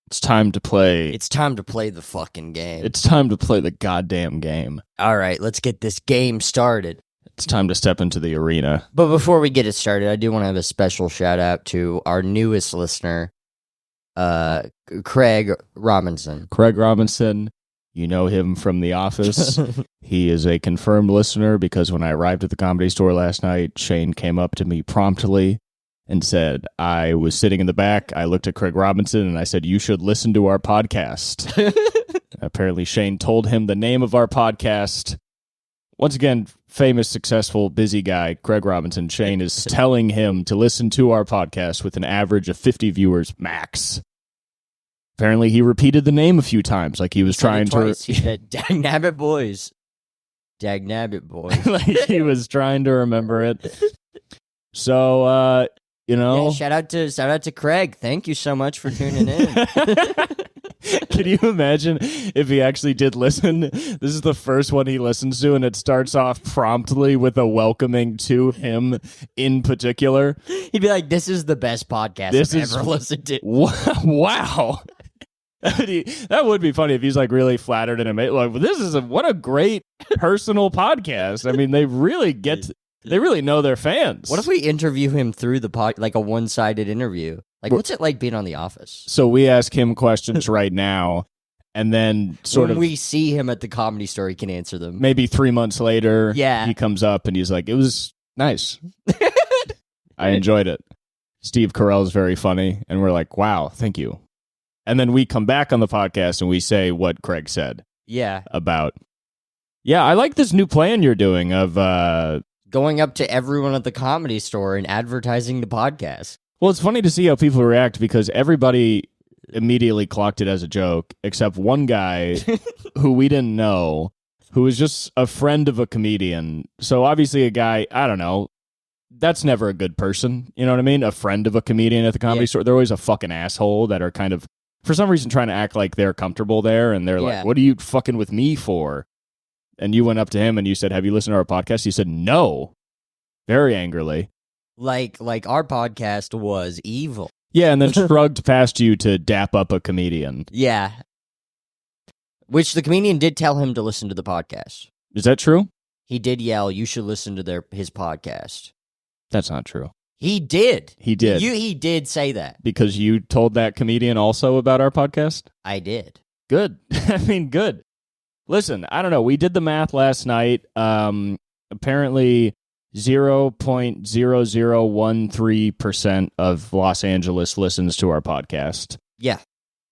It's time to play. It's time to play the fucking game. It's time to play the goddamn game. All right, let's get this game started. It's time to step into the arena. But before we get it started, I do want to have a special shout out to our newest listener, Craig Robinson. Craig Robinson, you know him from The Office. He is a confirmed listener because when I arrived at the Comedy Store last night, Shane came up to me promptly and said, I was sitting in the back, I looked at Craig Robinson, and I said, you should listen to our podcast. Apparently, Shane told him the name of our podcast. Once again, famous, successful, busy guy, Craig Robinson. Shane is telling him to listen to our podcast with an average of 50 viewers max. Apparently, he repeated the name a few times, like he was trying to... He said, Dagnabbit boys. Dagnabbit boys. Like he was trying to remember it. So, Yeah, shout out to Craig. Thank you so much for tuning in. Can you imagine if he actually did listen? This is the first one he listens to, and it starts off promptly with a welcoming to him in particular. He'd be like, this is the best podcast I've ever listened to. Wow. That would be funny if he's like really flattered and amazed. Like, what a great personal podcast. I mean, they really know their fans. What if we interview him through the like a one-sided interview? Like, what's it like being on The Office? So we ask him questions right now, and then when we see him at the Comedy Store, he can answer them. Maybe 3 months later, yeah, he comes up and he's like, it was nice. I enjoyed it. Steve Carell's very funny, and we're like, wow, thank you. And then we come back on the podcast and we say what Craig said. Yeah. I like this new plan you're doing of... going up to everyone at the Comedy Store and advertising the podcast. Well, it's funny to see how people react because everybody immediately clocked it as a joke, except one guy who we didn't know, who was just a friend of a comedian. So obviously a guy, I don't know, that's never a good person. You know what I mean? A friend of a comedian at the Comedy Store. They're always a fucking asshole that are kind of, for some reason, trying to act like they're comfortable there. And they're like, what are you fucking with me for? And you went up to him and you said, have you listened to our podcast? He said, no. Very angrily. Like our podcast was evil. Yeah, and then shrugged past you to dap up a comedian. Yeah. Which the comedian did tell him to listen to the podcast. Is that true? He did yell, you should listen to his podcast. That's not true. He did. He did. He did say that. Because you told that comedian also about our podcast? I did. Good. I mean, good. Listen, I don't know. We did the math last night. Apparently 0.0013% of Los Angeles listens to our podcast. Yeah.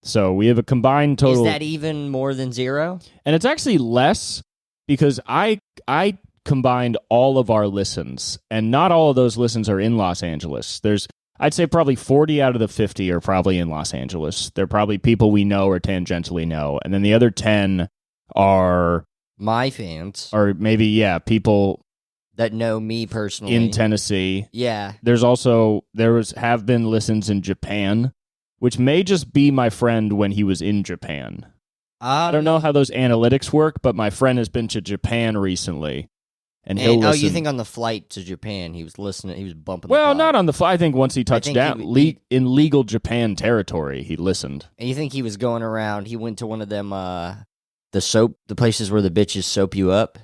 So we have a combined total. Is that even more than zero? And it's actually less because I combined all of our listens, and not all of those listens are in Los Angeles. I'd say probably 40 out of the 50 are probably in Los Angeles. They're probably people we know or tangentially know. And then the other 10 are... my fans. Or maybe, people... that know me personally. In Tennessee. Yeah. There have been listens in Japan, which may just be my friend when he was in Japan. I don't know how those analytics work, but my friend has been to Japan recently. And he'll listen. Oh, you think on the flight to Japan he was listening, he was bumping Well, the not on the flight. I think once he touched down, in legal Japan territory, he listened. And you think he was going around, he went to one of them, the places where the bitches soap you up,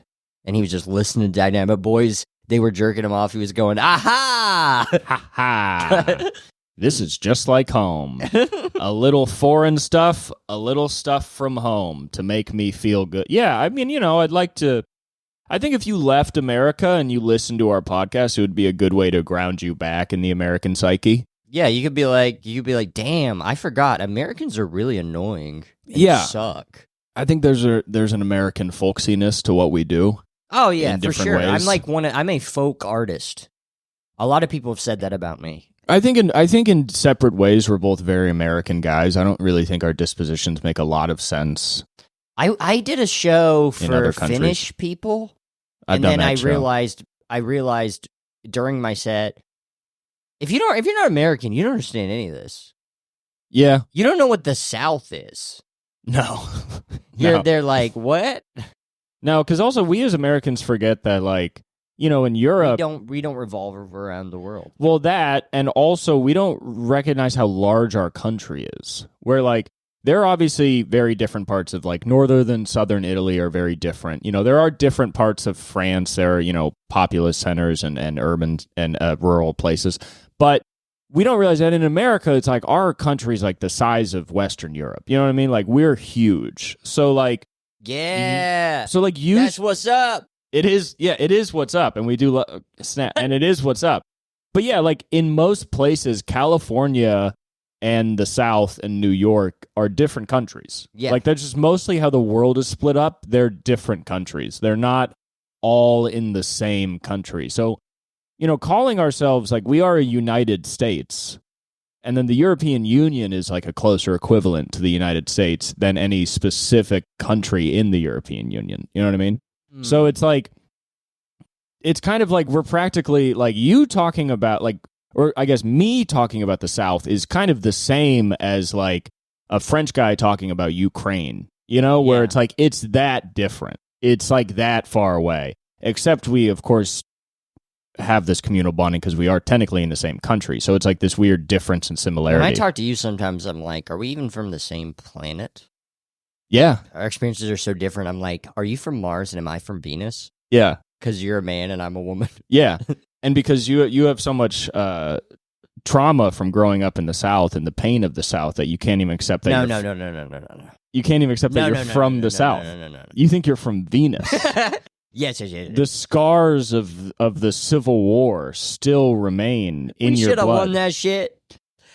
and he was just listening to Dagnabbit boys. They were jerking him off. He was going, aha! Ha ha! This is just like home. A little foreign stuff, a little stuff from home to make me feel good. Yeah, I mean, I'd like to... I think if you left America and you listened to our podcast, it would be a good way to ground you back in the American psyche. Yeah, you could be like, damn, I forgot. Americans are really annoying. Suck. I think there's an American folksiness to what we do. Oh yeah, for sure. Ways. I'm a folk artist. A lot of people have said that about me. I think in separate ways we're both very American guys. I don't really think our dispositions make a lot of sense. I did a show for Finnish people. And then I realized during my set, if you're not American, you don't understand any of this. Yeah. You don't know what the South is. No. They're like, what? No, because also we as Americans forget that, like, in Europe... We don't revolve around the world. Well, that, and also we don't recognize how large our country is. Where, like, there are obviously very different parts of like northern and southern Italy are very different. There are different parts of France. There are, populous centers and urban and rural places. But we don't realize that in America, it's like our country's like the size of Western Europe. You know what I mean? Like we're huge. So like, yeah. So like that's what's up. It is. Yeah, it is what's up. And we do snap and it is what's up. But yeah, like in most places, California and the South and New York are different countries. Yeah. Like that's just mostly how the world is split up. They're different countries. They're not all in the same country. So, calling ourselves like we are a United States, and then the European Union is like a closer equivalent to the United States than any specific country in the European Union. You know what I mean? Mm. So it's like, it's kind of like we're practically like you talking about like, or I guess me talking about the South is kind of the same as like a French guy talking about Ukraine, where it's like, it's that different. It's like that far away, except we, of course, have this communal bonding because we are technically in the same country. So it's like this weird difference and similarity. When I talk to you sometimes, I'm like, are we even from the same planet? Yeah. Our experiences are so different. I'm like, are you from Mars and am I from Venus? Yeah. Because you're a man and I'm a woman. Yeah. And because you have so much trauma from growing up in the South and the pain of the South that you can't even accept that. No. You can't even accept that you're from the South. No. You think you're from Venus. Yes. The scars of the Civil War still remain in your blood. We should have won that shit.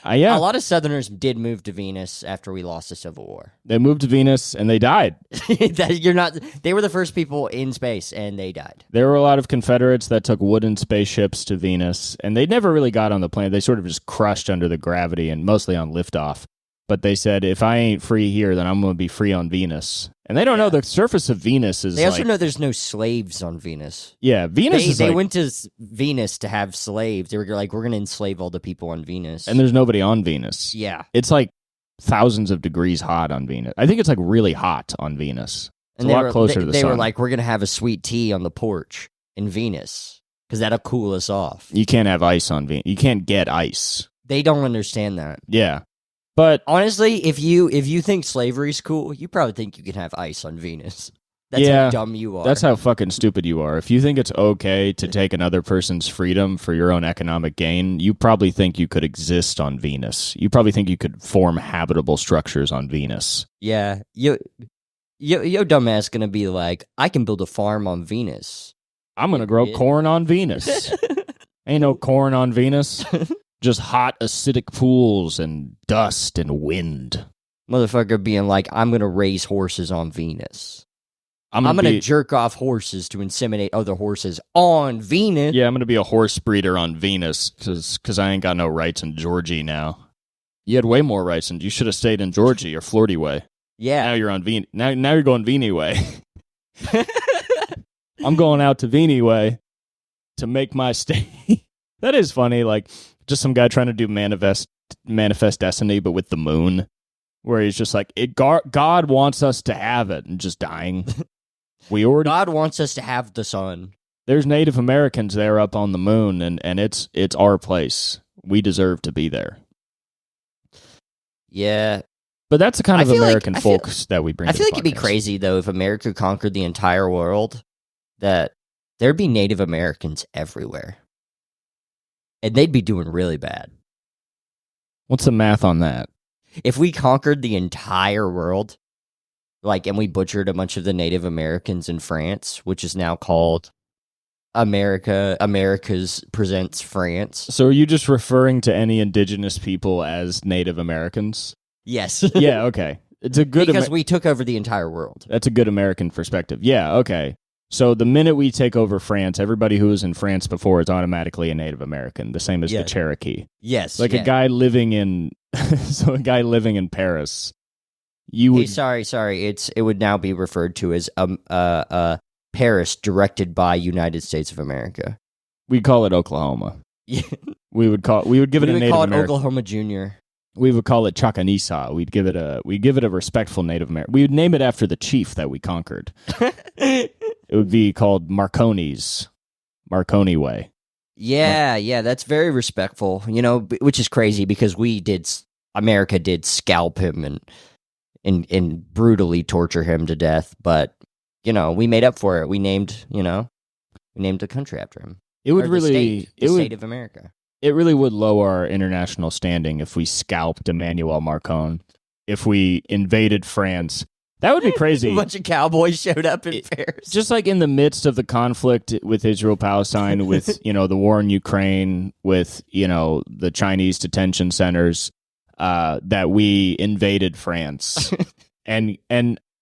Yeah. A lot of Southerners did move to Venus after we lost the Civil War. They moved to Venus and they died. They were the first people in space and they died. There were a lot of Confederates that took wooden spaceships to Venus, and they never really got on the planet. They sort of just crushed under the gravity and mostly on liftoff. But they said, if I ain't free here, then I'm going to be free on Venus. And they don't know the surface of Venus is. They also know there's no slaves on Venus. Yeah, Venus They went to Venus to have slaves. They were like, we're going to enslave all the people on Venus. And there's nobody on Venus. Yeah. It's like thousands of degrees hot on Venus. I think it's like really hot on Venus. It's a lot closer to the sun. They were like, we're going to have a sweet tea on the porch in Venus because that'll cool us off. You can't have ice on Venus. You can't get ice. They don't understand that. Yeah. But honestly, if you think slavery's cool, you probably think you can have ice on Venus. That's how dumb you are. That's how fucking stupid you are. If you think it's okay to take another person's freedom for your own economic gain, you probably think you could exist on Venus. You probably think you could form habitable structures on Venus. Yeah. Yo dumbass gonna be like, I can build a farm on Venus. I'm gonna grow corn on Venus. Ain't no corn on Venus. Just hot, acidic pools and dust and wind. Motherfucker being like, I'm going to raise horses on Venus. I'm going to jerk off horses to inseminate other horses on Venus. Yeah, I'm going to be a horse breeder on Venus because I ain't got no rights in Georgie now. You had way more rights, and you should have stayed in Georgie or Florida way. Yeah. Now you're on Venus. Now you're going Venie way. I'm going out to Venie way to make my stay. That is funny, like... Just some guy trying to do manifest destiny, but with the moon, where he's just like, God wants us to have it, and just dying. God wants us to have the sun. There's Native Americans there up on the moon, and it's our place. We deserve to be there. Yeah, but that's the kind of American folks that we bring. I feel like it'd be crazy though if America conquered the entire world, that there'd be Native Americans everywhere. And they'd be doing really bad. What's the math on that? If we conquered the entire world, and we butchered a bunch of the Native Americans in France, which is now called America's Presents France. So are you just referring to any indigenous people as Native Americans? Yes. Yeah, okay. It's a good because we took over the entire world. That's a good American perspective. Yeah, okay. So the minute we take over France, everybody who was in France before is automatically a Native American, the same as the Cherokee. Yes. A guy living in Paris. Sorry. It would now be referred to as Paris directed by United States of America. We'd call it Oklahoma. Yeah. We would give it a Native American. Oklahoma Junior. We would call it Chakanisa. We'd give it a respectful Native American. We would name it after the chief that we conquered. It would be called Marconi Way. Yeah, that's very respectful. Which is crazy because America did scalp him and and brutally torture him to death. But, we made up for it. We named the country after him. It would the state of America. It really would lower our international standing if we scalped Emmanuel Macron. If we invaded France, that would be crazy. A bunch of cowboys showed up in Paris. Just like in the midst of the conflict with Israel-Palestine, with, the war in Ukraine, with, the Chinese detention centers, that we invaded France and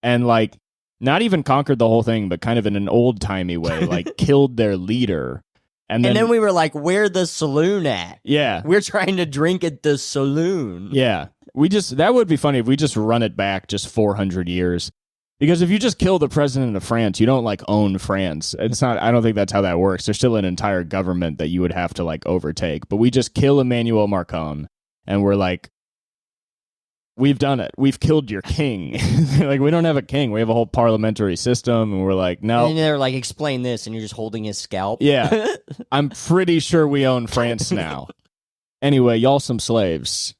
like not even conquered the whole thing, but kind of in an old-timey way, like killed their leader. And then we were like, where the saloon at? Yeah. We're trying to drink at the saloon. Yeah. That would be funny if we just run it back just 400 years. Because if you just kill the president of France, you don't own France. It's not, I don't think that's how that works. There's still an entire government that you would have to overtake. But we just kill Emmanuel Macron and we're like, we've done it. We've killed your king. We don't have a king. We have a whole parliamentary system. And we're like, no. And they're like, explain this. And you're just holding his scalp. Yeah. I'm pretty sure we own France now. Anyway, y'all some slaves.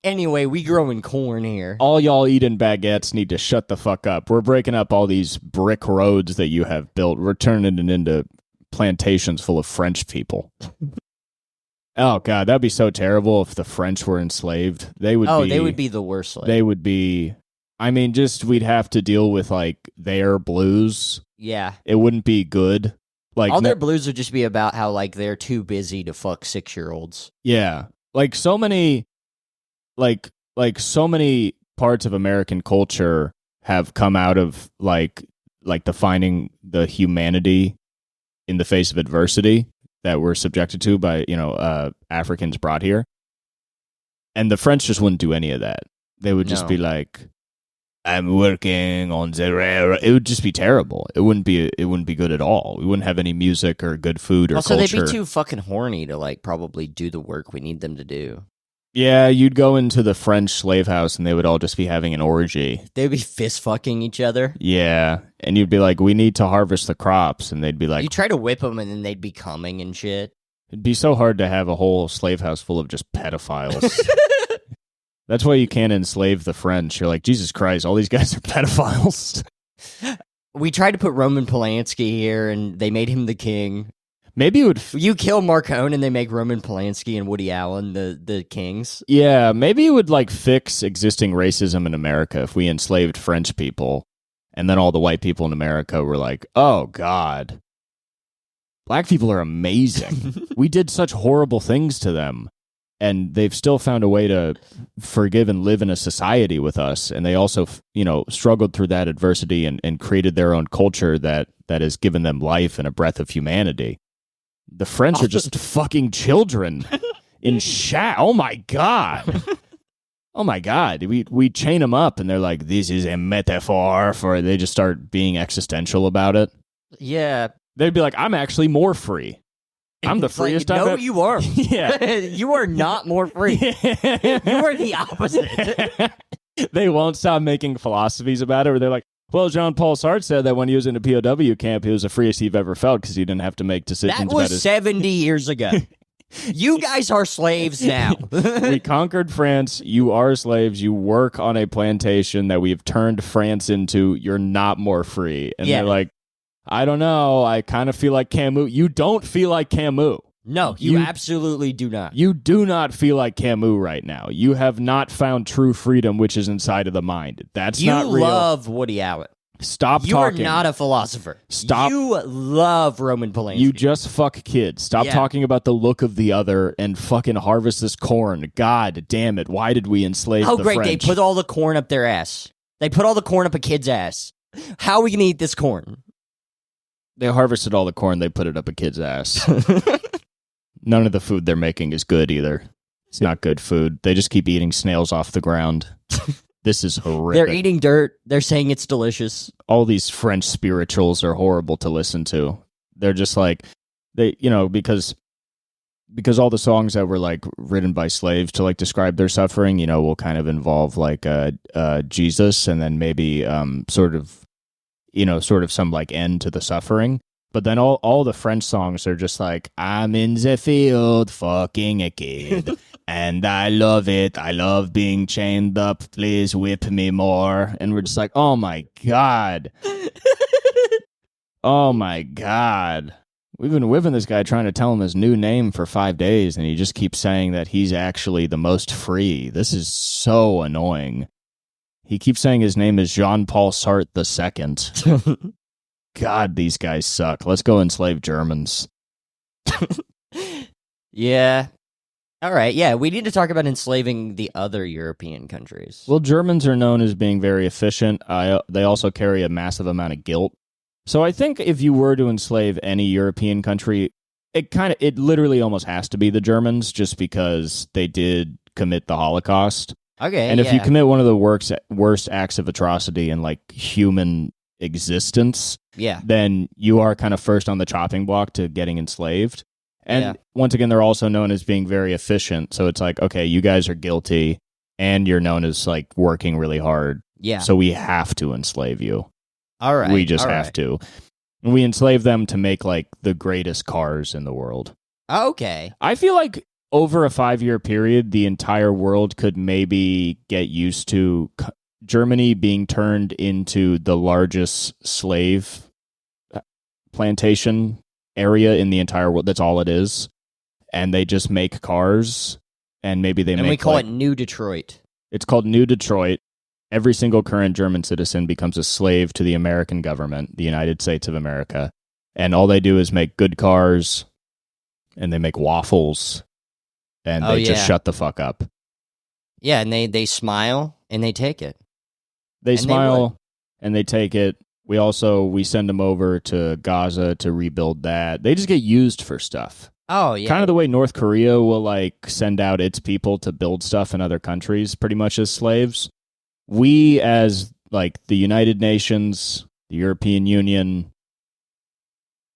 Anyway, we growing corn here. All y'all eating baguettes need to shut the fuck up. We're breaking up all these brick roads that you have built. We're turning it into plantations full of French people. Oh, God, that'd be so terrible if the French were enslaved. They would be the worst slave. They would be, we'd have to deal with, their blues. Yeah. It wouldn't be good. All their blues would just be about how, they're too busy to fuck 6-year-olds. Yeah. So many parts of American culture have come out of, defining the humanity in the face of adversity that we're subjected to by, Africans brought here. And the French just wouldn't do any of that. They would just be like, I'm working on the railroad. It would just be terrible. It wouldn't be good at all. We wouldn't have any music or good food or also, culture. They'd be too fucking horny to, probably do the work we need them to do. Yeah, you'd go into the French slave house and they would all just be having an orgy. They'd be fist fucking each other. Yeah, and you'd be like, we need to harvest the crops. And they'd be like... You try to whip them and then they'd be coming and shit. It'd be so hard to have a whole slave house full of just pedophiles. That's why you can't enslave the French. You're like, Jesus Christ, all these guys are pedophiles. We tried to put Roman Polanski here and they made him the king. Maybe it would... You kill Marcone and they make Roman Polanski and Woody Allen the kings. Yeah, maybe it would, fix existing racism in America if we enslaved French people, and then all the white people in America were like, oh, God. Black people are amazing. We did such horrible things to them, and they've still found a way to forgive and live in a society with us, and they also, struggled through that adversity and created their own culture that has given them life and a breath of humanity. The French are just fucking children in Oh my God. Oh my God. We chain them up and they're like, this is a metaphor for, they just start being existential about it. Yeah. They'd be like, I'm actually more free. I'm the freest I've ever. No, you are. Yeah. You are not more free. You are the opposite. They won't stop making philosophies about it where they're like, well, Jean-Paul Sartre said that when he was in a POW camp, he was the freest he've ever felt because he didn't have to make decisions about his... That was 70 years ago. You guys are slaves now. We conquered France. You are slaves. You work on a plantation that we've turned France into. You're not more free. And they're like, I don't know. I kind of feel like Camus. You don't feel like Camus. No, you absolutely do not. You do not feel like Camus right now. You have not found true freedom, which is inside of the mind. That's not real. You love Woody Allen. Stop you talking. You are not a philosopher. Stop. You love Roman Polanski. You just fuck kids. Stop talking about the look of the other and fucking harvest this corn. God damn it. Why did we enslave the French? Oh, great. They put all the corn up their ass. They put all the corn up a kid's ass. How are we going to eat this corn? They harvested all the corn. They put it up a kid's ass. None of the food they're making is good either. It's not good food. They just keep eating snails off the ground. This is horrific. They're eating dirt. They're saying it's delicious. All these French spirituals are horrible to listen to. They're just like, because all the songs that were like written by slaves to like describe their suffering, will kind of involve like Jesus and then maybe sort of some like end to the suffering. But then all the French songs are just like, I'm in the field fucking a kid, and I love it. I love being chained up. Please whip me more. And we're just like, oh my God. Oh my God. We've been whipping this guy trying to tell him his new name for 5 days, and he just keeps saying that he's actually the most free. This is so annoying. He keeps saying his name is Jean-Paul Sartre II. God, these guys suck. Let's go enslave Germans. Yeah. All right. Yeah, we need to talk about enslaving the other European countries. Well, Germans are known as being very efficient. They also carry a massive amount of guilt. So I think if you were to enslave any European country, it literally almost has to be the Germans, just because they did commit the Holocaust. Okay. And if you commit one of the worst acts of atrocity in like human existence, then you are kind of first on the chopping block to getting enslaved. And once again, they're also known as being very efficient. So it's like, okay, you guys are guilty and you're known as like working really hard. Yeah. So we have to enslave you. All right. We just have to. And we enslave them to make like the greatest cars in the world. Okay. I feel like over a 5-year period, the entire world could maybe get used to Germany being turned into the largest slave plantation area in the entire world. That's all it is. And they just make cars, and maybe they make... And we call it New Detroit. It's called New Detroit. Every single current German citizen becomes a slave to the American government, the United States of America. And all they do is make good cars, and they make waffles, and they just shut the fuck up. Yeah, and they smile, and they take it. They smile, and they take it. We send them over to Gaza to rebuild that. They just get used for stuff. Oh, yeah. Kind of the way North Korea will like send out its people to build stuff in other countries, pretty much as slaves. We, as like the United Nations, the European Union,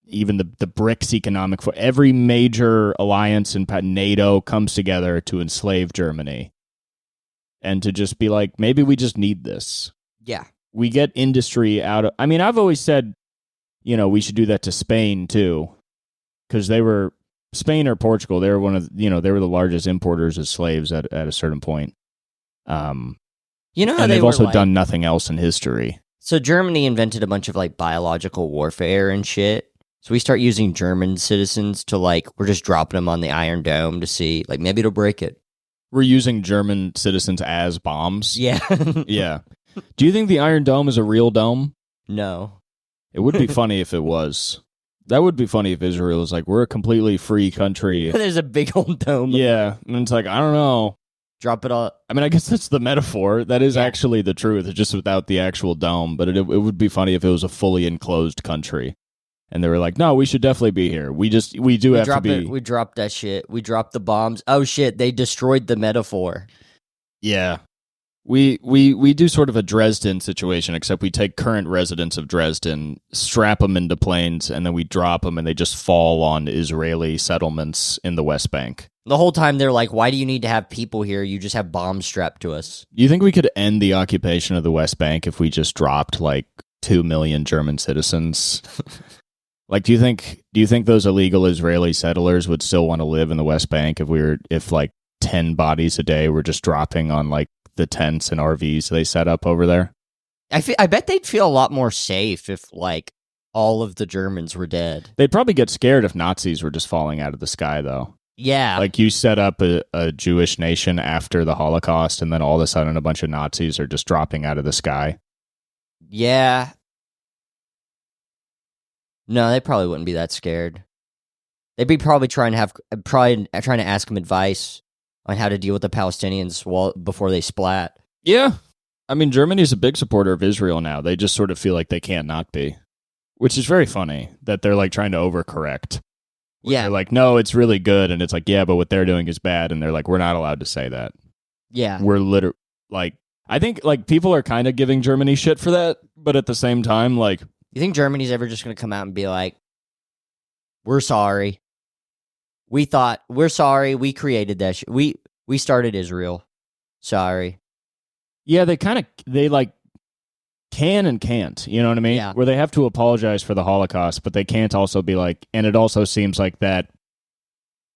even the BRICS economic, for every major alliance in NATO comes together to enslave Germany. And to just be like, maybe we just need this. Yeah. We get industry out of... I mean, I've always said, we should do that to Spain, too. Because they were... Spain or Portugal, they were they were the largest importers of slaves at a certain point. And they've also done nothing else in history. So Germany invented a bunch of like biological warfare and shit. So we start using German citizens to like, we're just dropping them on the Iron Dome to see, like, maybe it'll break it. We're using German citizens as bombs? Yeah. Yeah. Do you think the Iron Dome is a real dome? No. It would be funny if it was. That would be funny if Israel was like, we're a completely free country. There's a big old dome. Yeah. And it's like, I don't know. Drop it all. I mean, I guess that's the metaphor. That is actually the truth. It's just without the actual dome. But it would be funny if it was a fully enclosed country. And they were like, no, we should definitely be here. We have to be. We dropped that shit. We dropped the bombs. Oh, shit. They destroyed the metaphor. Yeah. We do sort of a Dresden situation, except we take current residents of Dresden, strap them into planes, and then we drop them, and they just fall on Israeli settlements in the West Bank. The whole time they're like, why do you need to have people here? You just have bombs strapped to us. You think we could end the occupation of the West Bank if we just dropped like 2 million German citizens? Like, do you think those illegal Israeli settlers would still want to live in the West Bank if like 10 bodies a day were just dropping on like the tents and RVs they set up over there? I bet they'd feel a lot more safe if like all of the Germans were dead. They'd probably get scared if Nazis were just falling out of the sky, though. Yeah. Like, you set up a Jewish nation after the Holocaust, and then all of a sudden a bunch of Nazis are just dropping out of the sky. Yeah. No, they probably wouldn't be that scared. They'd be probably trying to ask them advice on how to deal with the Palestinians before they splat. Yeah. I mean, Germany's a big supporter of Israel now. They just sort of feel like they can't not be. Which is very funny, that they're like trying to overcorrect. Yeah. They're like, no, it's really good. And it's like, yeah, but what they're doing is bad. And they're like, we're not allowed to say that. Yeah. We're literally, like, I think like people are kind of giving Germany shit for that. But at the same time, like... You think Germany's ever just going to come out and be like, we're sorry. We're sorry. We created that shit. We started Israel. Sorry. Yeah, they like can and can't. You know what I mean? Yeah. Where they have to apologize for the Holocaust, but they can't also be like, and it also seems like that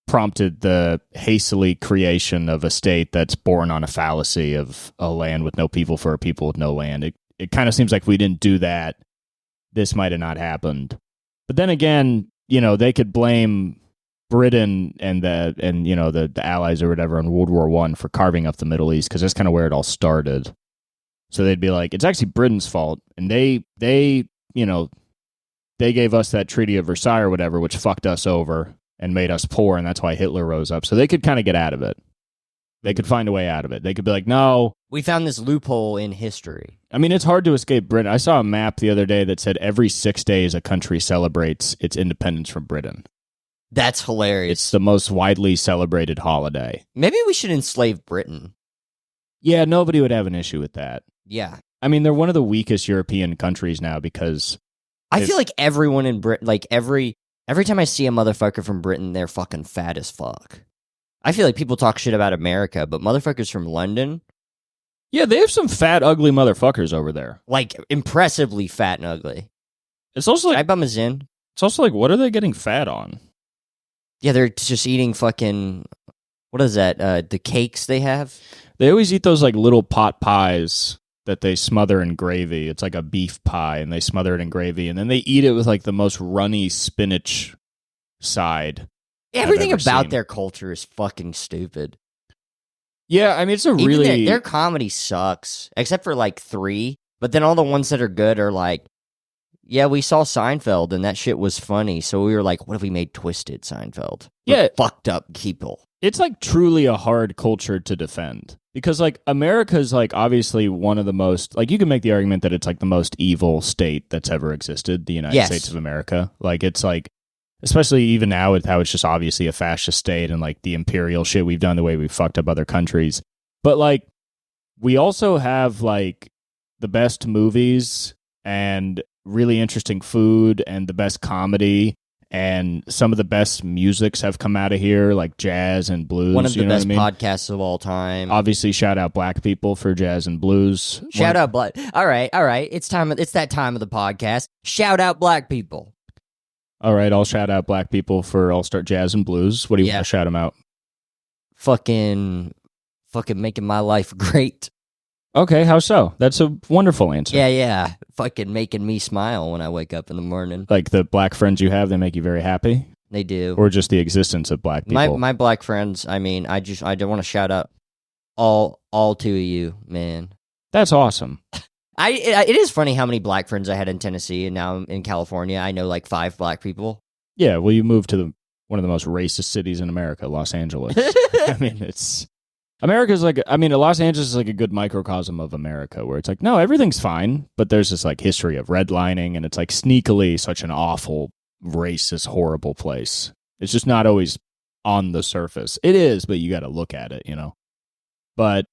prompted the hastily creation of a state that's born on a fallacy of a land with no people for a people with no land. It kind of seems like if we didn't do that, this might have not happened. But then again, they could blame Britain and the Allies or whatever in World War I for carving up the Middle East, because that's kind of where it all started. So they'd be like, it's actually Britain's fault, and they gave us that Treaty of Versailles or whatever, which fucked us over and made us poor, and that's why Hitler rose up. So they could kind of get out of it. They could find a way out of it. They could be like, no. We found this loophole in history. I mean, it's hard to escape Britain. I saw a map the other day that said every 6 days a country celebrates its independence from Britain. That's hilarious. It's the most widely celebrated holiday. Maybe we should enslave Britain. Yeah, nobody would have an issue with that. Yeah. I mean, they're one of the weakest European countries now because... I feel like everyone in Britain, like every time I see a motherfucker from Britain, they're fucking fat as fuck. I feel like people talk shit about America, but motherfuckers from London... Yeah, they have some fat, ugly motherfuckers over there. Like, impressively fat and ugly. It's also like... Can I bum us in? It's also like, what are they getting fat on? Yeah, they're just eating fucking... What is that? The cakes they have? They always eat those like little pot pies that they smother in gravy. It's like a beef pie, and they smother it in gravy, and then they eat it with like the most runny spinach side. Everything about their culture is fucking stupid. Yeah, I mean, it's really... Their comedy sucks, except for like 3, but then all the ones that are good are like, yeah, we saw Seinfeld, and that shit was funny, so we were like, what if we made Twisted Seinfeld? Yeah. Fucked up people. It's like truly a hard culture to defend. Because like America's like obviously one of the most, like, you can make the argument that it's like the most evil state that's ever existed, the United States of America. Like, it's like, especially even now with how it's just obviously a fascist state and like the imperial shit we've done, the way we've fucked up other countries. But like, we also have like the best movies and really interesting food and the best comedy. And some of the best musics have come out of here, like jazz and blues. One of the best podcasts of all time. Obviously, shout out Black people for jazz and blues. Shout out Black. All right. It's time. It's that time of the podcast. Shout out Black people. All right, I'll shout out Black people for All Star Jazz and Blues. What do you want to shout them out? Fucking making my life great. Okay, how so? That's a wonderful answer. Yeah. Fucking making me smile when I wake up in the morning. Like the black friends you have, they make you very happy? They do. Or just the existence of black people? My black friends, I mean, I don't want to shout out all 2 of you, man. That's awesome. It is funny how many black friends I had in Tennessee, and now in California, I know like 5 black people. Yeah, well, you moved to one of the most racist cities in America, Los Angeles. I mean, America's like, Los Angeles is like a good microcosm of America where it's like, no, everything's fine, but there's this like history of redlining, and it's like sneakily such an awful, racist, horrible place. It's just not always on the surface. It is, but you got to look at it, But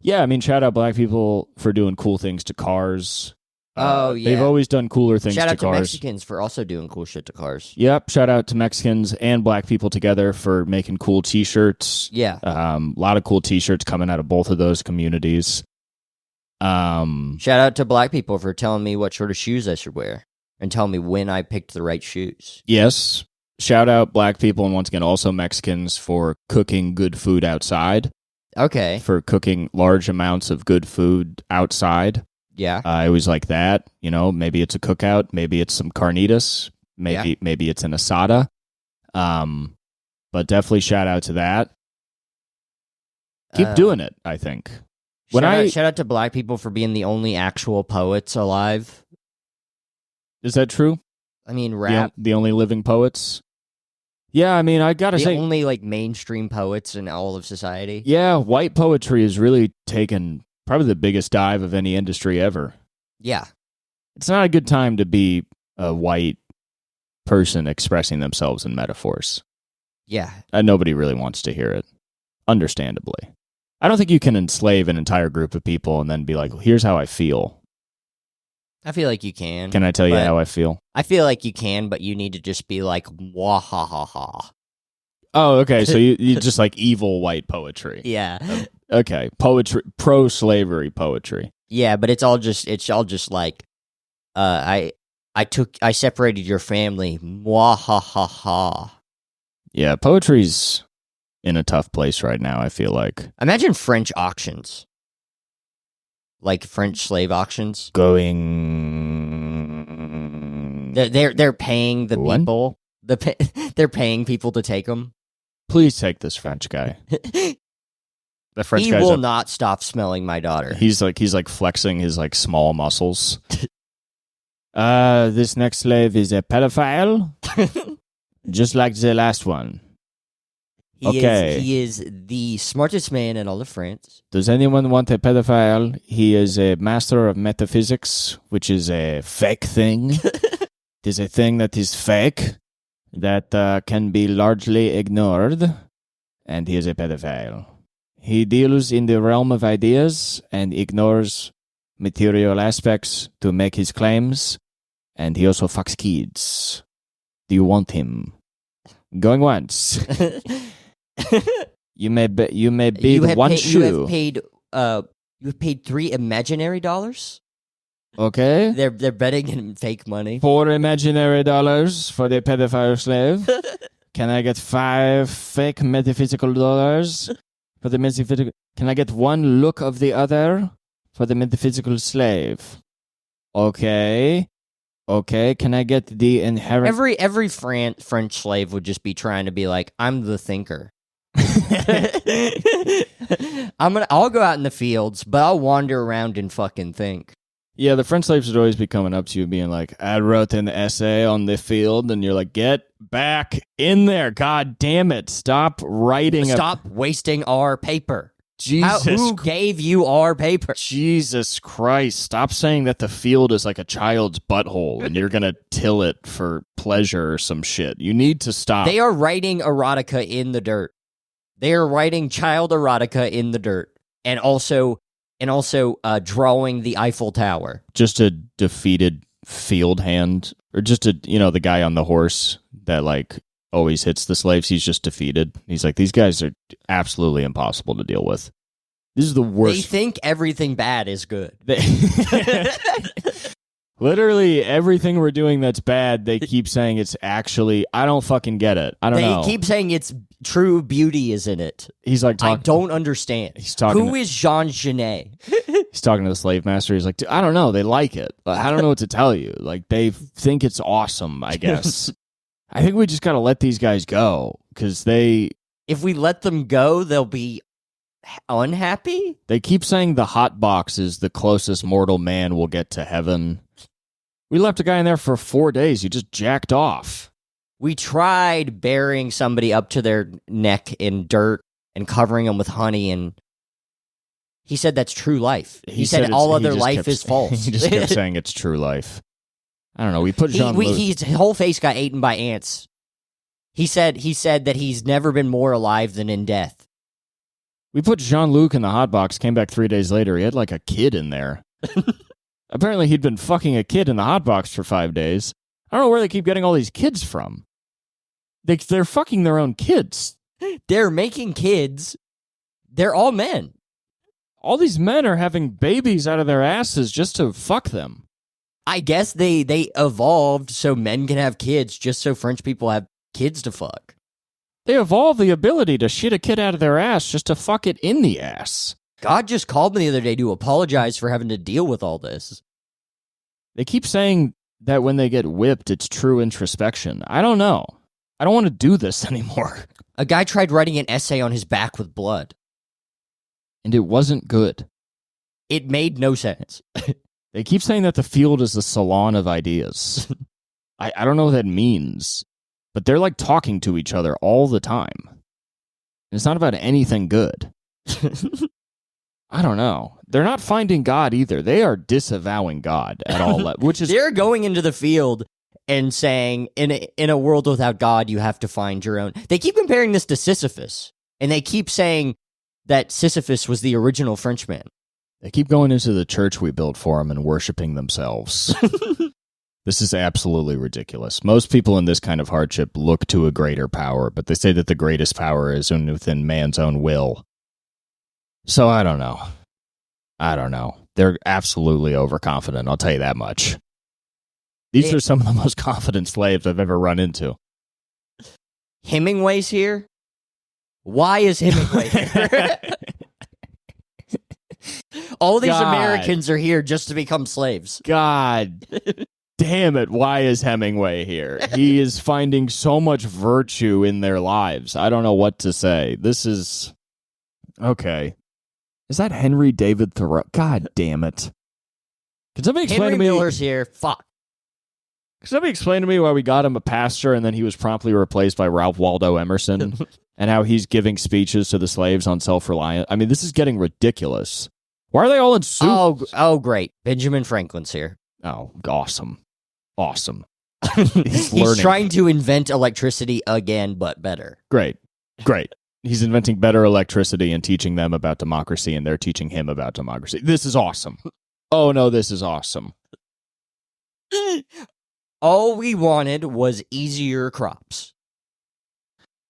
yeah, I mean, shout out black people for doing cool things to cars. Yeah. They've always done cooler things to cars. Shout out to Mexicans for also doing cool shit to cars. Yep. Shout out to Mexicans and black people together for making cool T-shirts. Yeah. A lot of cool T-shirts coming out of both of those communities. Shout out to black people for telling me what sort of shoes I should wear and telling me when I picked the right shoes. Yes. Shout out black people and once again also Mexicans for cooking good food outside. Okay. For cooking large amounts of good food outside. Yeah. I always like that. Maybe it's a cookout. Maybe it's some carnitas. Maybe it's an asada. But definitely shout out to that. Keep doing it, I think. Shout out to black people for being the only actual poets alive. Is that true? I mean, rap. The only living poets? Yeah, I mean, I gotta say... The only, like, mainstream poets in all of society. Yeah, white poetry has really taken... probably the biggest dive of any industry ever. Yeah. It's not a good time to be a white person expressing themselves in metaphors. Yeah. Nobody really wants to hear it. Understandably. I don't think you can enslave an entire group of people and then be like, here's how I feel. I feel like you can. Can I tell you how I feel? I feel like you can, but you need to just be like, wah ha ha ha. Oh, okay. So you just like evil white poetry. Yeah. Okay. Poetry, pro-slavery poetry. Yeah, but it's all just like, I separated your family. Mwahaha. Yeah, poetry's in a tough place right now, I feel like. Imagine French auctions. Like French slave auctions. Going... They're paying the what? people. They're paying people to take them. Please take this French guy. The French he will not stop smelling my daughter. He's like flexing his like small muscles. This next slave is a pedophile, just like the last one. He is the smartest man in all of France. Does anyone want a pedophile? He is a master of metaphysics, which is a fake thing. It is a thing that is fake, that can be largely ignored, and he is a pedophile. He deals in the realm of ideas and ignores material aspects to make his claims, and he also fucks kids. Do you want him? Going once. You may bid one shoe. You have paid $3 imaginary dollars. Okay. They're betting in fake money. $4 imaginary dollars for the pedophile slave. Can I get 5 fake metaphysical dollars for the metaphysical? Can I get 1 look of the other for the metaphysical slave? Okay. Can I get the inherent? Every French slave would just be trying to be like, I'm the thinker. I'll go out in the fields, but I'll wander around and fucking think. Yeah, the French slaves would always be coming up to you being like, I wrote an essay on the field, and you're like, get back in there. God damn it. Stop writing. Stop wasting our paper. Jesus. Who gave you our paper? Jesus Christ. Stop saying that the field is like a child's butthole and you're going to till it for pleasure or some shit. You need to stop. They are writing erotica in the dirt. They are writing child erotica in the dirt. And also drawing the Eiffel Tower. Just a defeated field hand, or just the guy on the horse that like always hits the slaves. He's just defeated. He's like, these guys are absolutely impossible to deal with. This is the worst. They think everything bad is good. Literally everything we're doing that's bad, they keep saying it's actually, I don't fucking get it. I don't know. They keep saying it's true beauty is in it. He's like, I don't understand. He's talking. Who is Jean Genet? He's talking to the slave master. He's like, I don't know. They like it. I don't know what to tell you. Like, they think it's awesome, I guess. I think we just got to let these guys go, because if we let them go, they'll be unhappy? They keep saying the hot box is the closest mortal man will get to heaven. We left a guy in there for 4 days. He just jacked off. We tried burying somebody up to their neck in dirt and covering them with honey, and he said that's true life. He said all other life is false. He just kept saying it's true life. I don't know. We put Jean-Luc. His whole face got eaten by ants. He said that he's never been more alive than in death. We put Jean-Luc in the hot box, came back 3 days later. He had like a kid in there. Apparently he'd been fucking a kid in the hot box for 5 days. I don't know where they keep getting all these kids from. They're fucking their own kids. They're making kids. They're all men. All these men are having babies out of their asses just to fuck them. I guess they evolved so men can have kids, just so French people have kids to fuck. They evolved the ability to shit a kid out of their ass just to fuck it in the ass. God just called me the other day to apologize for having to deal with all this. They keep saying that when they get whipped, it's true introspection. I don't know. I don't want to do this anymore. A guy tried writing an essay on his back with blood. And it wasn't good. It made no sense. They keep saying that the field is the salon of ideas. I don't know what that means, but they're like talking to each other all the time. And it's not about anything good. I don't know. They're not finding God either. They are disavowing God at all, which is they're going into the field and saying, in a world without God, you have to find your own. They keep comparing this to Sisyphus, and they keep saying that Sisyphus was the original Frenchman. They keep going into the church we built for them and worshiping themselves. This is absolutely ridiculous. Most people in this kind of hardship look to a greater power, but they say that the greatest power is within man's own will. So I don't know. I don't know. They're absolutely overconfident, I'll tell you that much. These are some of the most confident slaves I've ever run into. Hemingway's here? Why is Hemingway here? All these Americans are here just to become slaves. God damn it, why is Hemingway here? He is finding so much virtue in their lives. I don't know what to say. This is... Okay. Is that Henry David Thoreau? God damn it. Can somebody explain to me... Henry Miller's here. Fuck. Can somebody explain to me why we got him a pastor and then he was promptly replaced by Ralph Waldo Emerson and how he's giving speeches to the slaves on self-reliance? I mean, this is getting ridiculous. Why are they all in suits? Oh, great. Benjamin Franklin's here. Oh, awesome. Awesome. He's trying to invent electricity again, but better. Great. He's inventing better electricity and teaching them about democracy, and they're teaching him about democracy. This is awesome. Oh, no, this is awesome. All we wanted was easier crops.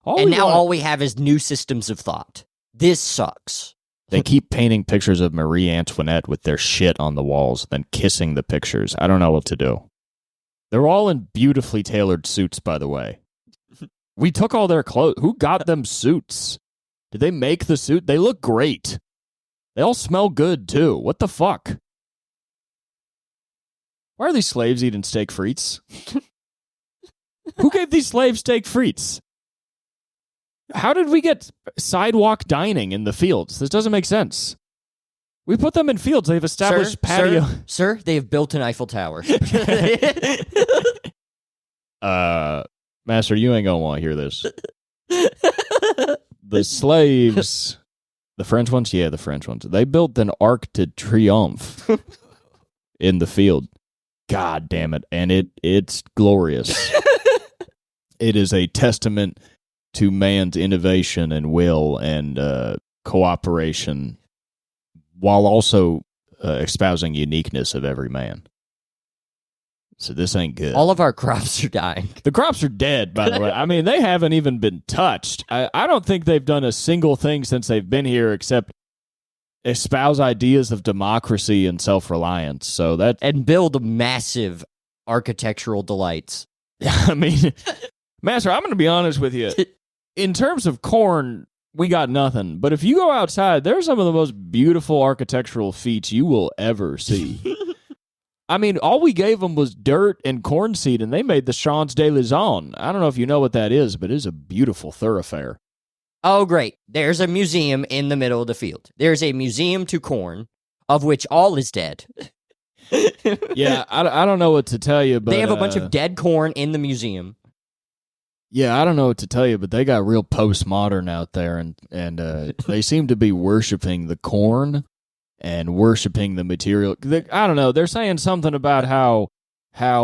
All we have is new systems of thought. This sucks. They keep painting pictures of Marie Antoinette with their shit on the walls, then kissing the pictures. I don't know what to do. They're all in beautifully tailored suits, by the way. We took all their clothes. Who got them suits? Did they make the suit? They look great. They all smell good, too. What the fuck? Why are these slaves eating steak frites? Who gave these slaves steak frites? How did we get sidewalk dining in the fields? This doesn't make sense. We put them in fields. They've established patio. Sir, they have built an Eiffel Tower. Master, you ain't gonna want to hear this. The slaves, the French ones? Yeah, the French ones. They built an Arc de Triomphe in the field. God damn it. And it's glorious. It is a testament to man's innovation and will and cooperation, while also espousing uniqueness of every man. So this ain't good. All of our crops are dying. The crops are dead, by the way. I mean, they haven't even been touched. I don't think they've done a single thing since they've been here except espouse ideas of democracy and self-reliance. And build massive architectural delights. I mean, Master, I'm going to be honest with you. In terms of corn, we got nothing. But if you go outside, there are some of the most beautiful architectural feats you will ever see. I mean, all we gave them was dirt and corn seed, and they made the Champs-Élysées. I don't know if you know what that is, but it is a beautiful thoroughfare. Oh, great. There's a museum in the middle of the field. There's a museum to corn, of which all is dead. Yeah, I don't know what to tell you, but... They have a bunch of dead corn in the museum. Yeah, I don't know what to tell you, but they got real postmodern out there, and they seem to be worshiping the corn and worshiping the material. I don't know. They're saying something about how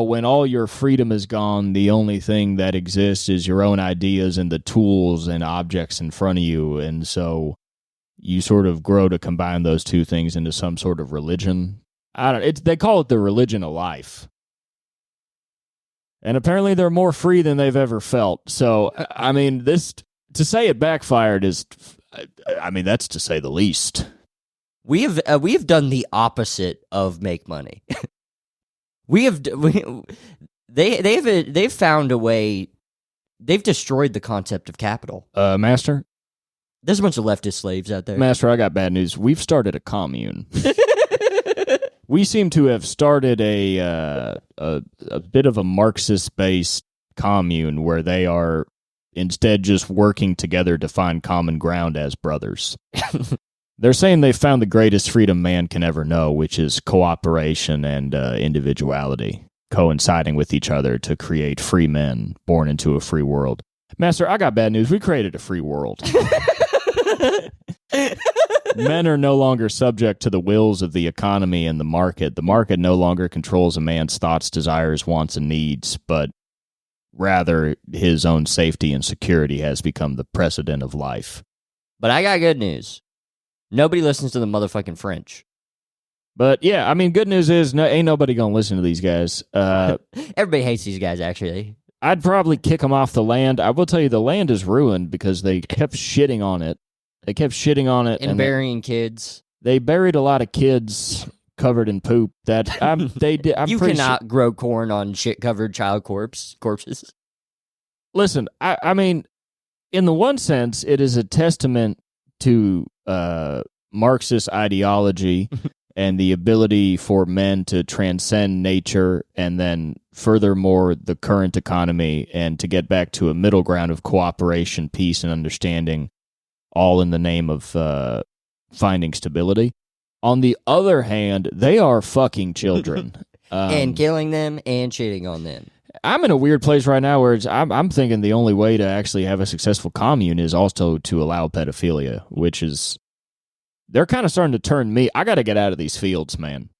when all your freedom is gone, the only thing that exists is your own ideas and the tools and objects in front of you, and so you sort of grow to combine those two things into some sort of religion. They call it the religion of life. And apparently they're more free than they've ever felt. So, I mean, to say it backfired is, I mean, that's to say the least. We've done the opposite of make money. They've found a way. They've destroyed the concept of capital. Master? There's a bunch of leftist slaves out there. Master, I got bad news. We've started a commune. We seem to have started a bit of a Marxist-based commune where they are instead just working together to find common ground as brothers. They're saying they found the greatest freedom man can ever know, which is cooperation and individuality, coinciding with each other to create free men born into a free world. Master, I got bad news. We created a free world. Men are no longer subject to the wills of the economy and the market. The market no longer controls a man's thoughts, desires, wants, and needs, but rather his own safety and security has become the precedent of life. But I got good news. Nobody listens to the motherfucking French. But yeah, I mean, good news is ain't nobody gonna listen to these guys. Everybody hates these guys, actually. I'd probably kick them off the land. I will tell you, the land is ruined because they kept shitting on it. They kept shitting on it. And burying kids. they buried a lot of kids covered in poop. That they did. You cannot grow corn on shit-covered child corpses. Listen, I mean, in the one sense, it is a testament to Marxist ideology and the ability for men to transcend nature and then furthermore the current economy and to get back to a middle ground of cooperation, peace, and understanding, all in the name of finding stability. On the other hand, they are fucking children. And killing them and cheating on them. I'm in a weird place right now where I'm thinking the only way to actually have a successful commune is also to allow pedophilia, which is... They're kind of starting to turn me... I got to get out of these fields, man.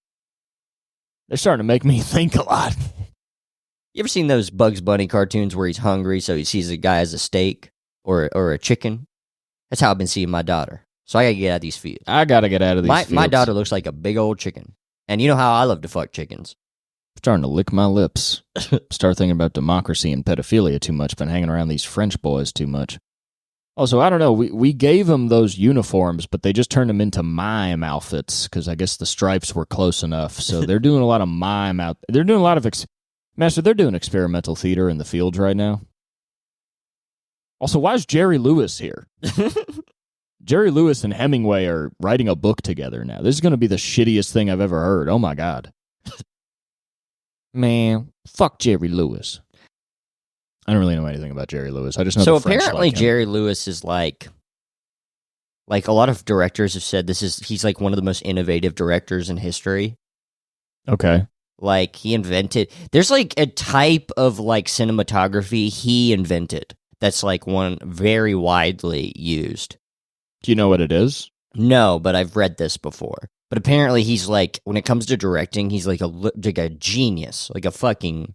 They're starting to make me think a lot. You ever seen those Bugs Bunny cartoons where he's hungry, so he sees a guy as a steak or a chicken? That's how I've been seeing my daughter. So I got to get out of these fields. I got to get out of these fields. My daughter looks like a big old chicken. And you know how I love to fuck chickens. I'm starting to lick my lips. Start thinking about democracy and pedophilia too much. Been hanging around these French boys too much. Also, I don't know, we gave them those uniforms, but they just turned them into mime outfits, because I guess the stripes were close enough. So they're doing a lot of mime out. They're doing a lot of, Master, they're doing experimental theater in the fields right now. Also, why is Jerry Lewis here? Jerry Lewis and Hemingway are writing a book together now. This is going to be the shittiest thing I've ever heard. Oh my God. Man, fuck Jerry Lewis. I don't really know anything about Jerry Lewis. I just know. So apparently, Jerry Lewis is like a lot of directors have said he's like one of the most innovative directors in history. Okay. Like he invented. There's like a type of like cinematography he invented that's like one very widely used. Do you know what it is? No, but I've read this before. But apparently, he's like when it comes to directing, he's like a genius, like a fucking.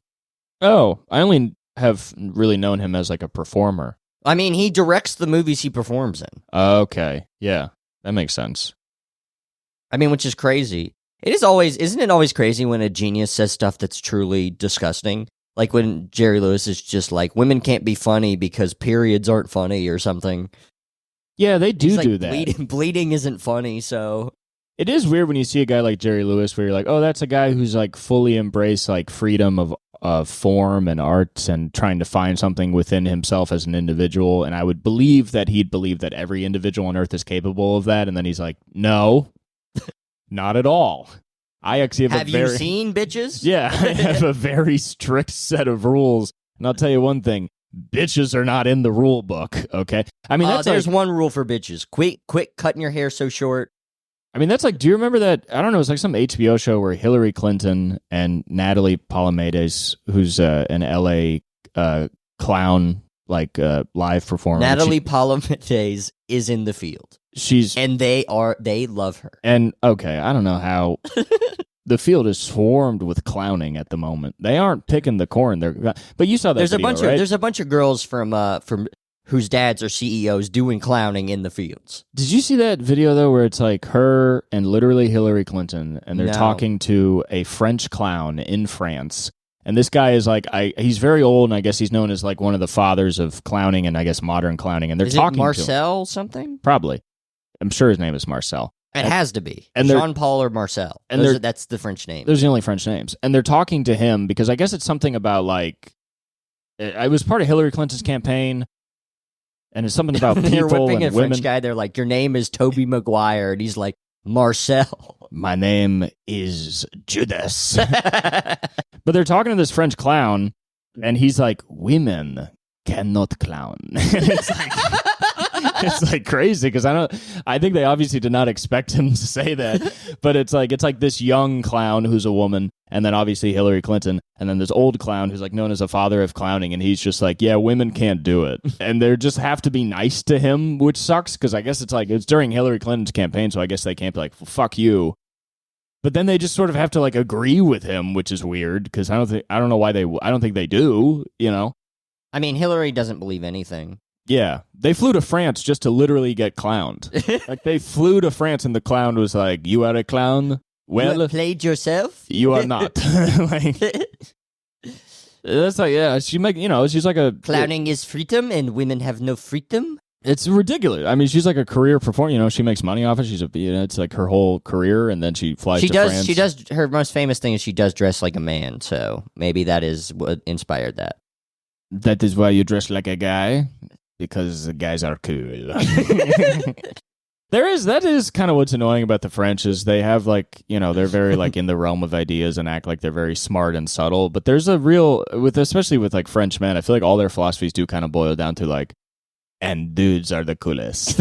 Oh, I only have really known him as like a performer. I mean, he directs the movies he performs in. Okay, yeah, that makes sense. I mean, which is crazy. Isn't it always crazy when a genius says stuff that's truly disgusting? Like when Jerry Lewis is just like, women can't be funny because periods aren't funny or something. Yeah, they do that. Bleeding isn't funny, so... It is weird when you see a guy like Jerry Lewis where you're like, oh, that's a guy who's like fully embraced like freedom of form and arts and trying to find something within himself as an individual. And I would believe that he'd believe that every individual on earth is capable of that. And then he's like, no, not at all. I actually have you seen bitches? Yeah, I have a very strict set of rules. And I'll tell you one thing. Bitches are not in the rule book, okay? I mean, there's one rule for bitches. Quit cutting your hair so short. I mean, that's like, do you remember that? I don't know, it's like some HBO show where Hillary Clinton and Natalie Palamides, who's an LA clown, like live performer. Natalie Palamides is in the field. And they love her. And okay, I don't know how the field is swarmed with clowning at the moment. They aren't picking the corn. But you saw that there's video, right? Right? There's a bunch of girls from whose dads are CEOs doing clowning in the fields. Did you see that video, though, where it's like her and literally Hillary Clinton, and they're talking to a French clown in France, and this guy is like, he's very old, and I guess he's known as like one of the fathers of clowning and I guess modern clowning, and they're talking to him. Marcel something? Probably. I'm sure his name is Marcel. It has to be. And Jean-Paul or Marcel. And that's the French name. Those are the only French names. And they're talking to him because I guess it's something about like, it was part of Hillary Clinton's campaign. And it's something about people they're whipping and a women. French guy. They're like, your name is Toby Maguire. And he's like, Marcel. My name is Judas. But they're talking to this French clown. And he's like, women cannot clown. It's like... It's like crazy because I think they obviously did not expect him to say that, but it's like this young clown who's a woman, and then obviously Hillary Clinton, and then this old clown who's like known as a father of clowning, and he's just like, yeah, women can't do it, and they just have to be nice to him, which sucks because I guess it's during Hillary Clinton's campaign, so I guess they can't be like, well, fuck you, but then they just sort of have to like agree with him, which is weird because I don't think they do, you know. I mean, Hillary doesn't believe anything. Yeah, they flew to France just to literally get clowned. Like, they flew to France and the clown was like, you are a clown? Well, you played yourself? You are not. Like, that's like, yeah, she's like a... Clowning is freedom and women have no freedom? It's ridiculous. I mean, she's like a career performer. You know, she makes money off it. It's like her whole career, and then she flies to France. She does. Her most famous thing is she does dress like a man. So maybe that is what inspired that. That is why you dress like a guy, because the guys are cool. That is kind of what's annoying about the French is they have like, you know, they're very like in the realm of ideas and act like they're very smart and subtle. But there's a real, especially with like French men, I feel like all their philosophies do kind of boil down to like, and dudes are the coolest.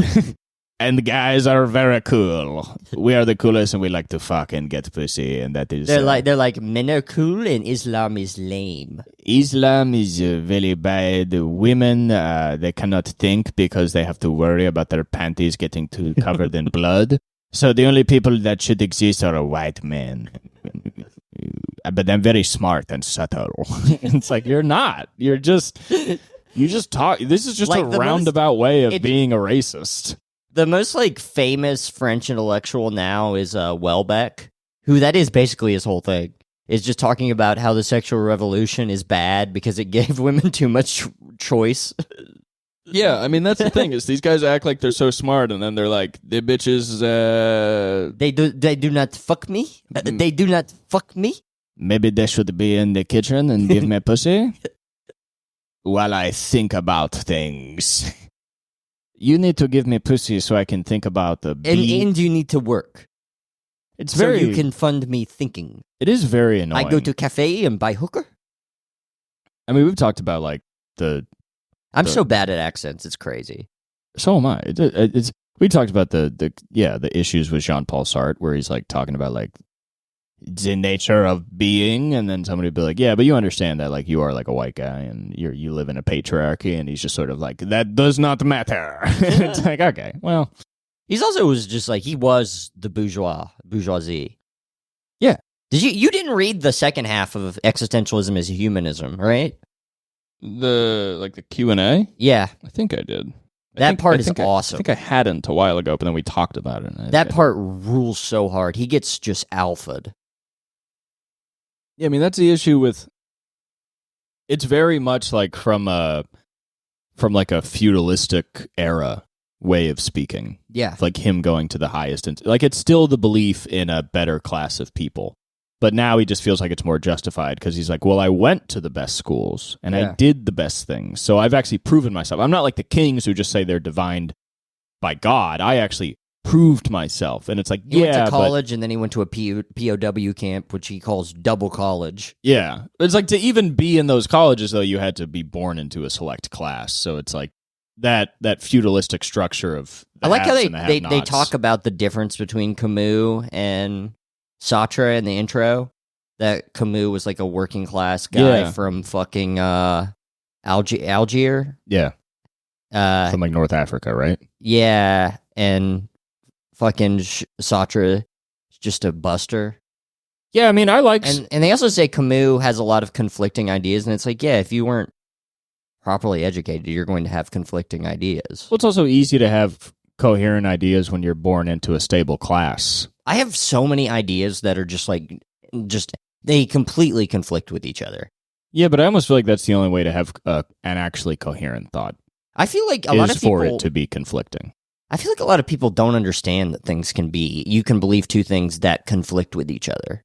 And the guys are very cool. We are the coolest, and we like to fuck and get pussy, and that is. They're like men are cool, and Islam is lame. Islam is very bad. Women, they cannot think because they have to worry about their panties getting too covered in blood. So the only people that should exist are white men. But I'm very smart and subtle. It's like you're not. You just talk. This is just like a roundabout way of being a racist. The most like famous French intellectual now is Welbeck, who that is basically his whole thing. Is just talking about how the sexual revolution is bad because it gave women too much choice. Yeah, I mean that's the thing is these guys act like they're so smart, and then they're like the bitches. They do not fuck me. They do not fuck me. Maybe they should be in the kitchen and give me pussy while I think about things. You need to give me pussy so I can think about the bee. And you need to work. It's so you can fund me thinking. It is very annoying. I go to cafe and buy hooker. I mean, we've talked about like I'm so bad at accents. It's crazy. So am I. We talked about the issues with Jean-Paul Sartre, where he's like talking about like the nature of being, and then somebody would be like, yeah, but you understand that like you are like a white guy and you live in a patriarchy, and he's just sort of like, that does not matter. It's like, okay, well, he's also was just like, he was the bourgeoisie. Yeah. You didn't read the second half of Existentialism as Humanism, right? The Q&A? Yeah. I think I did. That part is awesome. I think I hadn't a while ago, but then we talked about it. That part rules so hard. He gets just alpha'd. Yeah, I mean, that's the issue with... It's very much like from like a feudalistic era way of speaking. Yeah. Like him going to the highest... Like, it's still the belief in a better class of people. But now he just feels like it's more justified because he's like, well, I went to the best schools and I did the best things. So I've actually proven myself. I'm not like the kings who just say they're divined by God. I actually proved myself. And it's like, he went to college and then he went to a POW camp, which he calls double college. Yeah. It's like to even be in those colleges, though, you had to be born into a select class. So it's like that feudalistic structure of the I like how they talk about the difference between Camus and Sartre in the intro, that Camus was like a working class guy from fucking Algiers. Yeah. From like North Africa, right? Yeah, and fucking Sartre is just a buster. Yeah, I mean, I like... And they also say Camus has a lot of conflicting ideas, and it's like, yeah, if you weren't properly educated, you're going to have conflicting ideas. Well, it's also easy to have coherent ideas when you're born into a stable class. I have so many ideas that are just they completely conflict with each other. Yeah, but I almost feel like that's the only way to have an actually coherent thought. I feel like a lot of people... for it to be conflicting. I feel like a lot of people don't understand that you can believe two things that conflict with each other.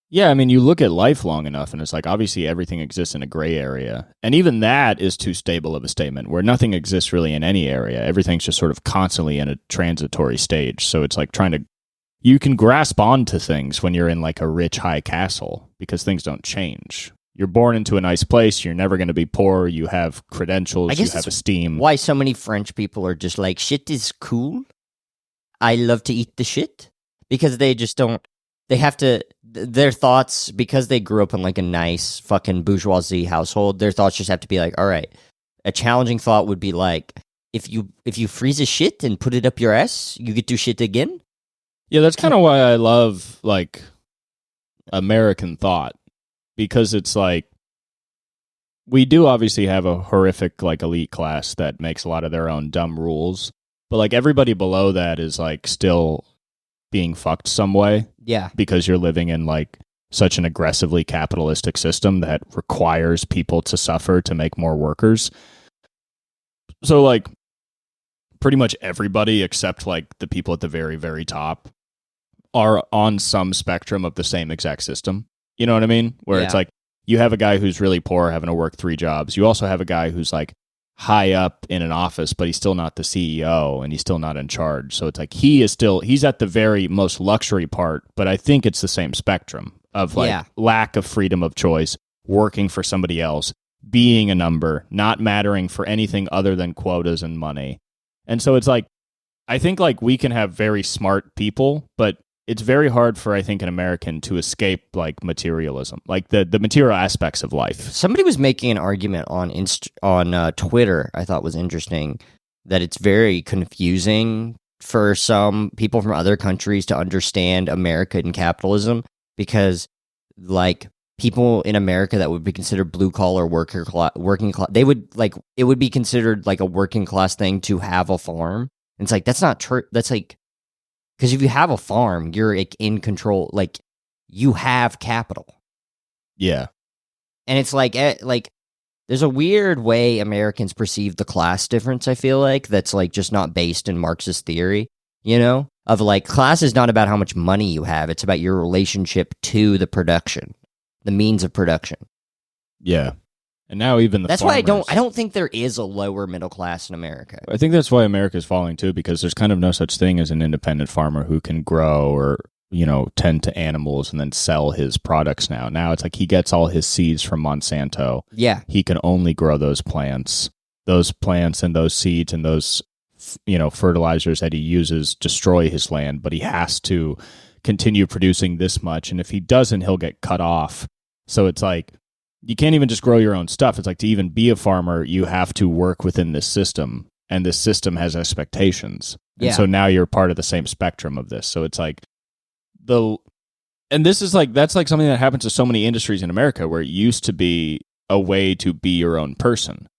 Yeah, I mean, you look at life long enough, and it's like, obviously, everything exists in a gray area. And even that is too stable of a statement, where nothing exists really in any area. Everything's just sort of constantly in a transitory stage. So it's like you can grasp onto things when you're in like a rich, high castle, because things don't change. You're born into a nice place, you're never going to be poor, you have credentials, you have esteem. Why so many French people are just like, shit is cool. I love to eat the shit. Because they just don't... They have to, their thoughts, because they grew up in like a nice fucking bourgeoisie household, their thoughts just have to be like, all right, a challenging thought would be like, if you freeze a shit and put it up your ass, you get to shit again? Yeah, that's kind of why I love like American thought, because it's like, we do obviously have a horrific like elite class that makes a lot of their own dumb rules, but like everybody below that is like still being fucked some way. Yeah. Because you're living in like such an aggressively capitalistic system that requires people to suffer to make more workers. So, like, pretty much everybody except, like, the people at the very, very top are on some spectrum of the same exact system. You know what I mean? Where it's like, you have a guy who's really poor having to work 3 jobs. You also have a guy who's, like, high up in an office, but he's still not the CEO and he's still not in charge. So it's like he's at the very most luxury part, but I think it's the same spectrum of like lack of freedom of choice, working for somebody else, being a number, not mattering for anything other than quotas and money. And so it's like, I think like we can have very smart people, but it's very hard for, I think, an American to escape like materialism, like the material aspects of life. Somebody was making an argument on Twitter, I thought was interesting, that it's very confusing for some people from other countries to understand American capitalism because, like, people in America that would be considered blue collar working class, they would like it would be considered like a working class thing to have a farm. And it's like that's not true. That's like. Because if you have a farm, you're like, in control. Like, you have capital. Yeah. And it's like there's a weird way Americans perceive the class difference, I feel like, that's like just not based in Marxist theory, you know? Of like, class is not about how much money you have. It's about your relationship to the production, the means of production. Yeah. And now even the That's farmers, why I don't think there is a lower middle class in America. I think that's why America's falling too, because there's kind of no such thing as an independent farmer who can grow or, you know, tend to animals and then sell his products now. Now it's like he gets all his seeds from Monsanto. Yeah. He can only grow those plants and those seeds and those, you know, fertilizers that he uses destroy his land, but he has to continue producing this much. And if he doesn't, he'll get cut off. So it's like, you can't even just grow your own stuff. It's like to even be a farmer, you have to work within this system, and this system has expectations. And so now you're part of the same spectrum of this. So it's like and this is like, that's like something that happens to so many industries in America where it used to be a way to be your own person.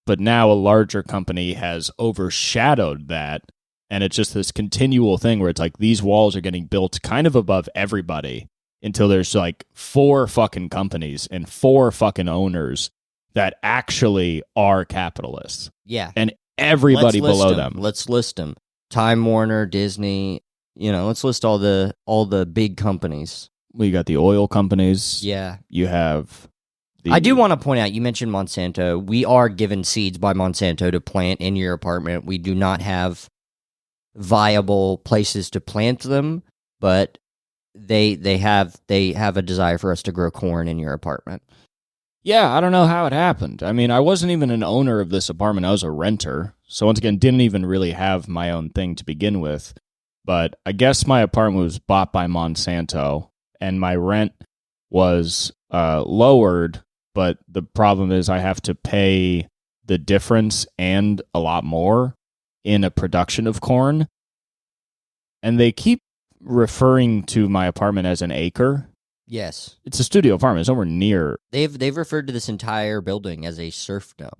But now a larger company has overshadowed that. And it's just this continual thing where it's like these walls are getting built kind of above everybody, until there's like 4 fucking companies and 4 fucking owners that actually are capitalists. Yeah. And everybody below them. Let's list them. Time Warner, Disney, you know, let's list all the big companies. Well, you got the oil companies. Yeah. You have I do want to point out, you mentioned Monsanto. We are given seeds by Monsanto to plant in your apartment. We do not have viable places to plant them, but they have a desire for us to grow corn in your apartment. Yeah, I don't know how it happened. I mean, I wasn't even an owner of this apartment. I was a renter. So once again, didn't even really have my own thing to begin with. But I guess my apartment was bought by Monsanto, and my rent was lowered. But the problem is I have to pay the difference and a lot more in a production of corn. And they keep referring to my apartment as an acre. Yes. It's a studio apartment. It's nowhere near. They've referred to this entire building as a serfdom.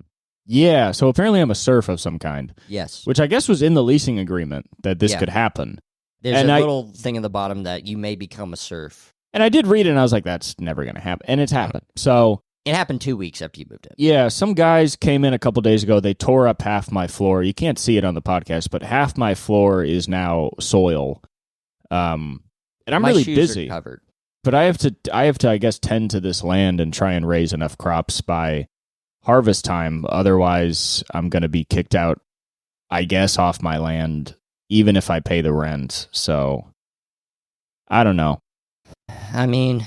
Yeah, so apparently I'm a serf of some kind. Yes. Which I guess was in the leasing agreement that this could happen. There's a little thing in the bottom that you may become a serf. And I did read it, and I was like, that's never going to happen. And it's happened. So it happened 2 weeks after you moved in. Yeah, some guys came in a couple days ago. They tore up half my floor. You can't see it on the podcast, but half my floor is now soil. And I'm my really shoes busy. Are covered. But I have to, I guess, tend to this land and try and raise enough crops by harvest time. Otherwise, I'm going to be kicked out, I guess, off my land, even if I pay the rent. So, I don't know. I mean,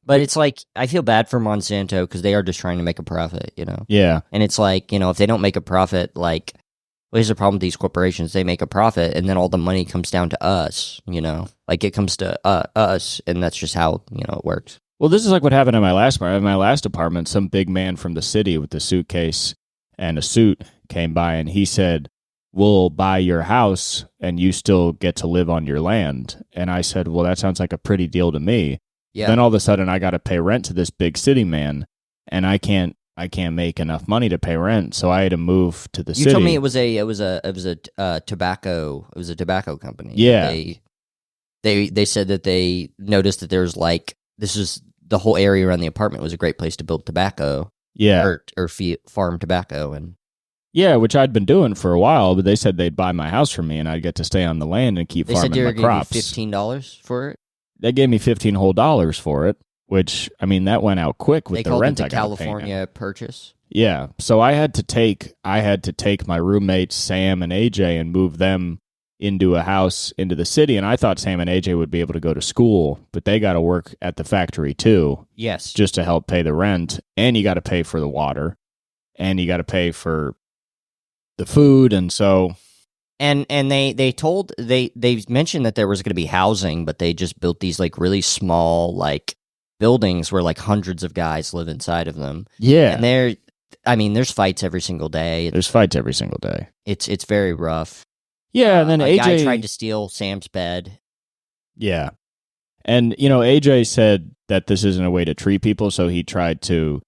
but it's like, I feel bad for Monsanto because they are just trying to make a profit, you know? Yeah. And it's like, you know, if they don't make a profit, like, well, here's the problem with these corporations. They make a profit, and then all the money comes down to us, you know? Like, it comes to us, and that's just how, you know, it works. Well, this is like what happened in my last apartment. In my last apartment, some big man from the city with a suitcase and a suit came by, and he said, we'll buy your house, and you still get to live on your land. And I said, well, that sounds like a pretty deal to me. Yeah. Then all of a sudden, I got to pay rent to this big city man, and I can't make enough money to pay rent, so I had to move to the city. You told me it was a tobacco company. Yeah. They said that they noticed that there's like, this is the whole area around the apartment was a great place to build tobacco. Yeah. Or farm tobacco. And Yeah, which I'd been doing for a while, but they said they'd buy my house from me and I'd get to stay on the land and keep They said farming they were my going to crops. give you $15 for it. They gave me $15 whole for it, which, I mean, that went out quick with They the called rent it I the got California purchase. Yeah, so I had to take my roommates Sam and AJ and move them into a house into the city, and I thought Sam and AJ would be able to go to school, but they got to work at the factory too. Yes. Just to help pay the rent, and you got to pay for the water, and you got to pay for the food, and so and they mentioned that there was going to be housing, but they just built these like really small like buildings where like hundreds of guys live inside of them. Yeah. And there's fights every single day. There's fights every single day. It's very rough. Yeah, and then a AJ guy tried to steal Sam's bed. Yeah. And, AJ said that this isn't a way to treat people, so he tried to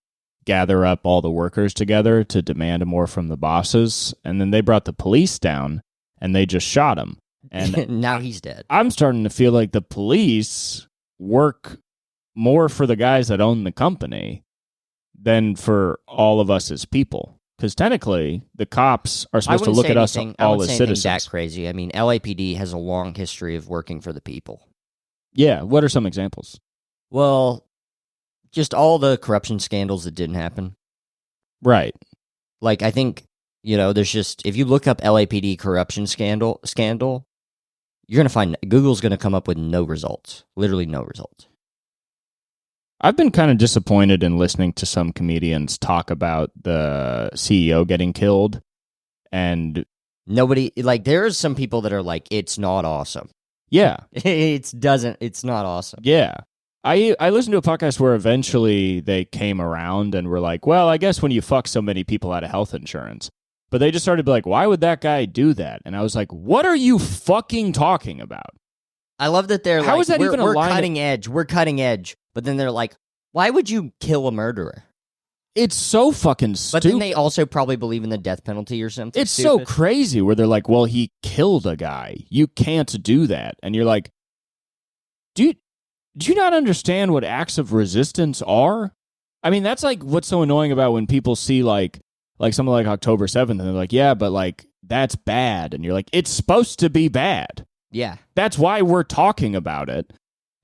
gather up all the workers together to demand more from the bosses, and then they brought the police down, and they just shot him. And now he's dead. I'm starting to feel like the police work more for the guys that own the company than for all of us as people. Because technically, the cops are supposed to look at us all as citizens. That crazy. I mean, LAPD has a long history of working for the people. Yeah. What are some examples? Well, just all the corruption scandals that didn't happen. Right. Like, I think, there's just, if you look up LAPD corruption scandal, you're going to find, Google's going to come up with no results. Literally no results. I've been kind of disappointed in listening to some comedians talk about the CEO getting killed, and nobody, like, there's some people that are like, it's not awesome. Yeah. It's not awesome. Yeah. I listened to a podcast where eventually they came around and were like, well, I guess when you fuck so many people out of health insurance. But they just started to be like, why would that guy do that? And I was like, what are you fucking talking about? I love that they're How like, is that even a we're line cutting edge. We're cutting edge. But then they're like, why would you kill a murderer? It's so fucking stupid. But then they also probably believe in the death penalty or something. It's stupid. So crazy where they're like, well, he killed a guy. You can't do that. And you're like, do you not understand what acts of resistance are? I mean, that's like what's so annoying about when people see like something like October 7th and they're like, yeah, but like that's bad. And you're like, it's supposed to be bad. Yeah. That's why we're talking about it.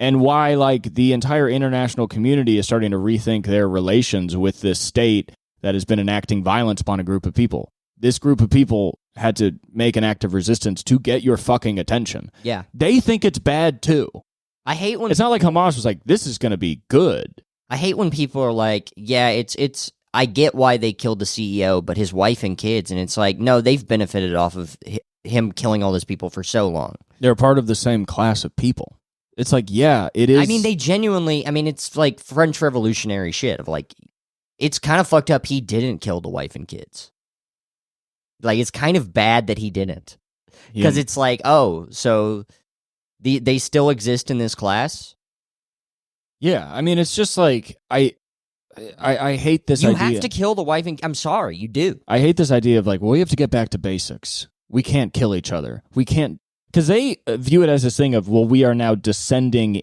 And why, like, the entire international community is starting to rethink their relations with this state that has been enacting violence upon a group of people. This group of people had to make an act of resistance to get your fucking attention. Yeah. They think it's bad, too. I hate when... It's not like Hamas was like, this is going to be good. I hate when people are like, yeah, it's... I get why they killed the CEO, but his wife and kids, and it's like, no, they've benefited off of him killing all those people for so long. They're part of the same class of people. It's like, yeah, it is. I mean, they genuinely, it's like French Revolutionary shit of like, it's kind of fucked up he didn't kill the wife and kids. Like, it's kind of bad that he didn't. Because it's like, oh, so they still exist in this class? Yeah, I mean, it's just like, I hate this idea. You have to kill the wife and... I'm sorry, you do. I hate this idea of like, well, we have to get back to basics. We can't kill each other. We can't... Because they view it as this thing of, well, we are now descending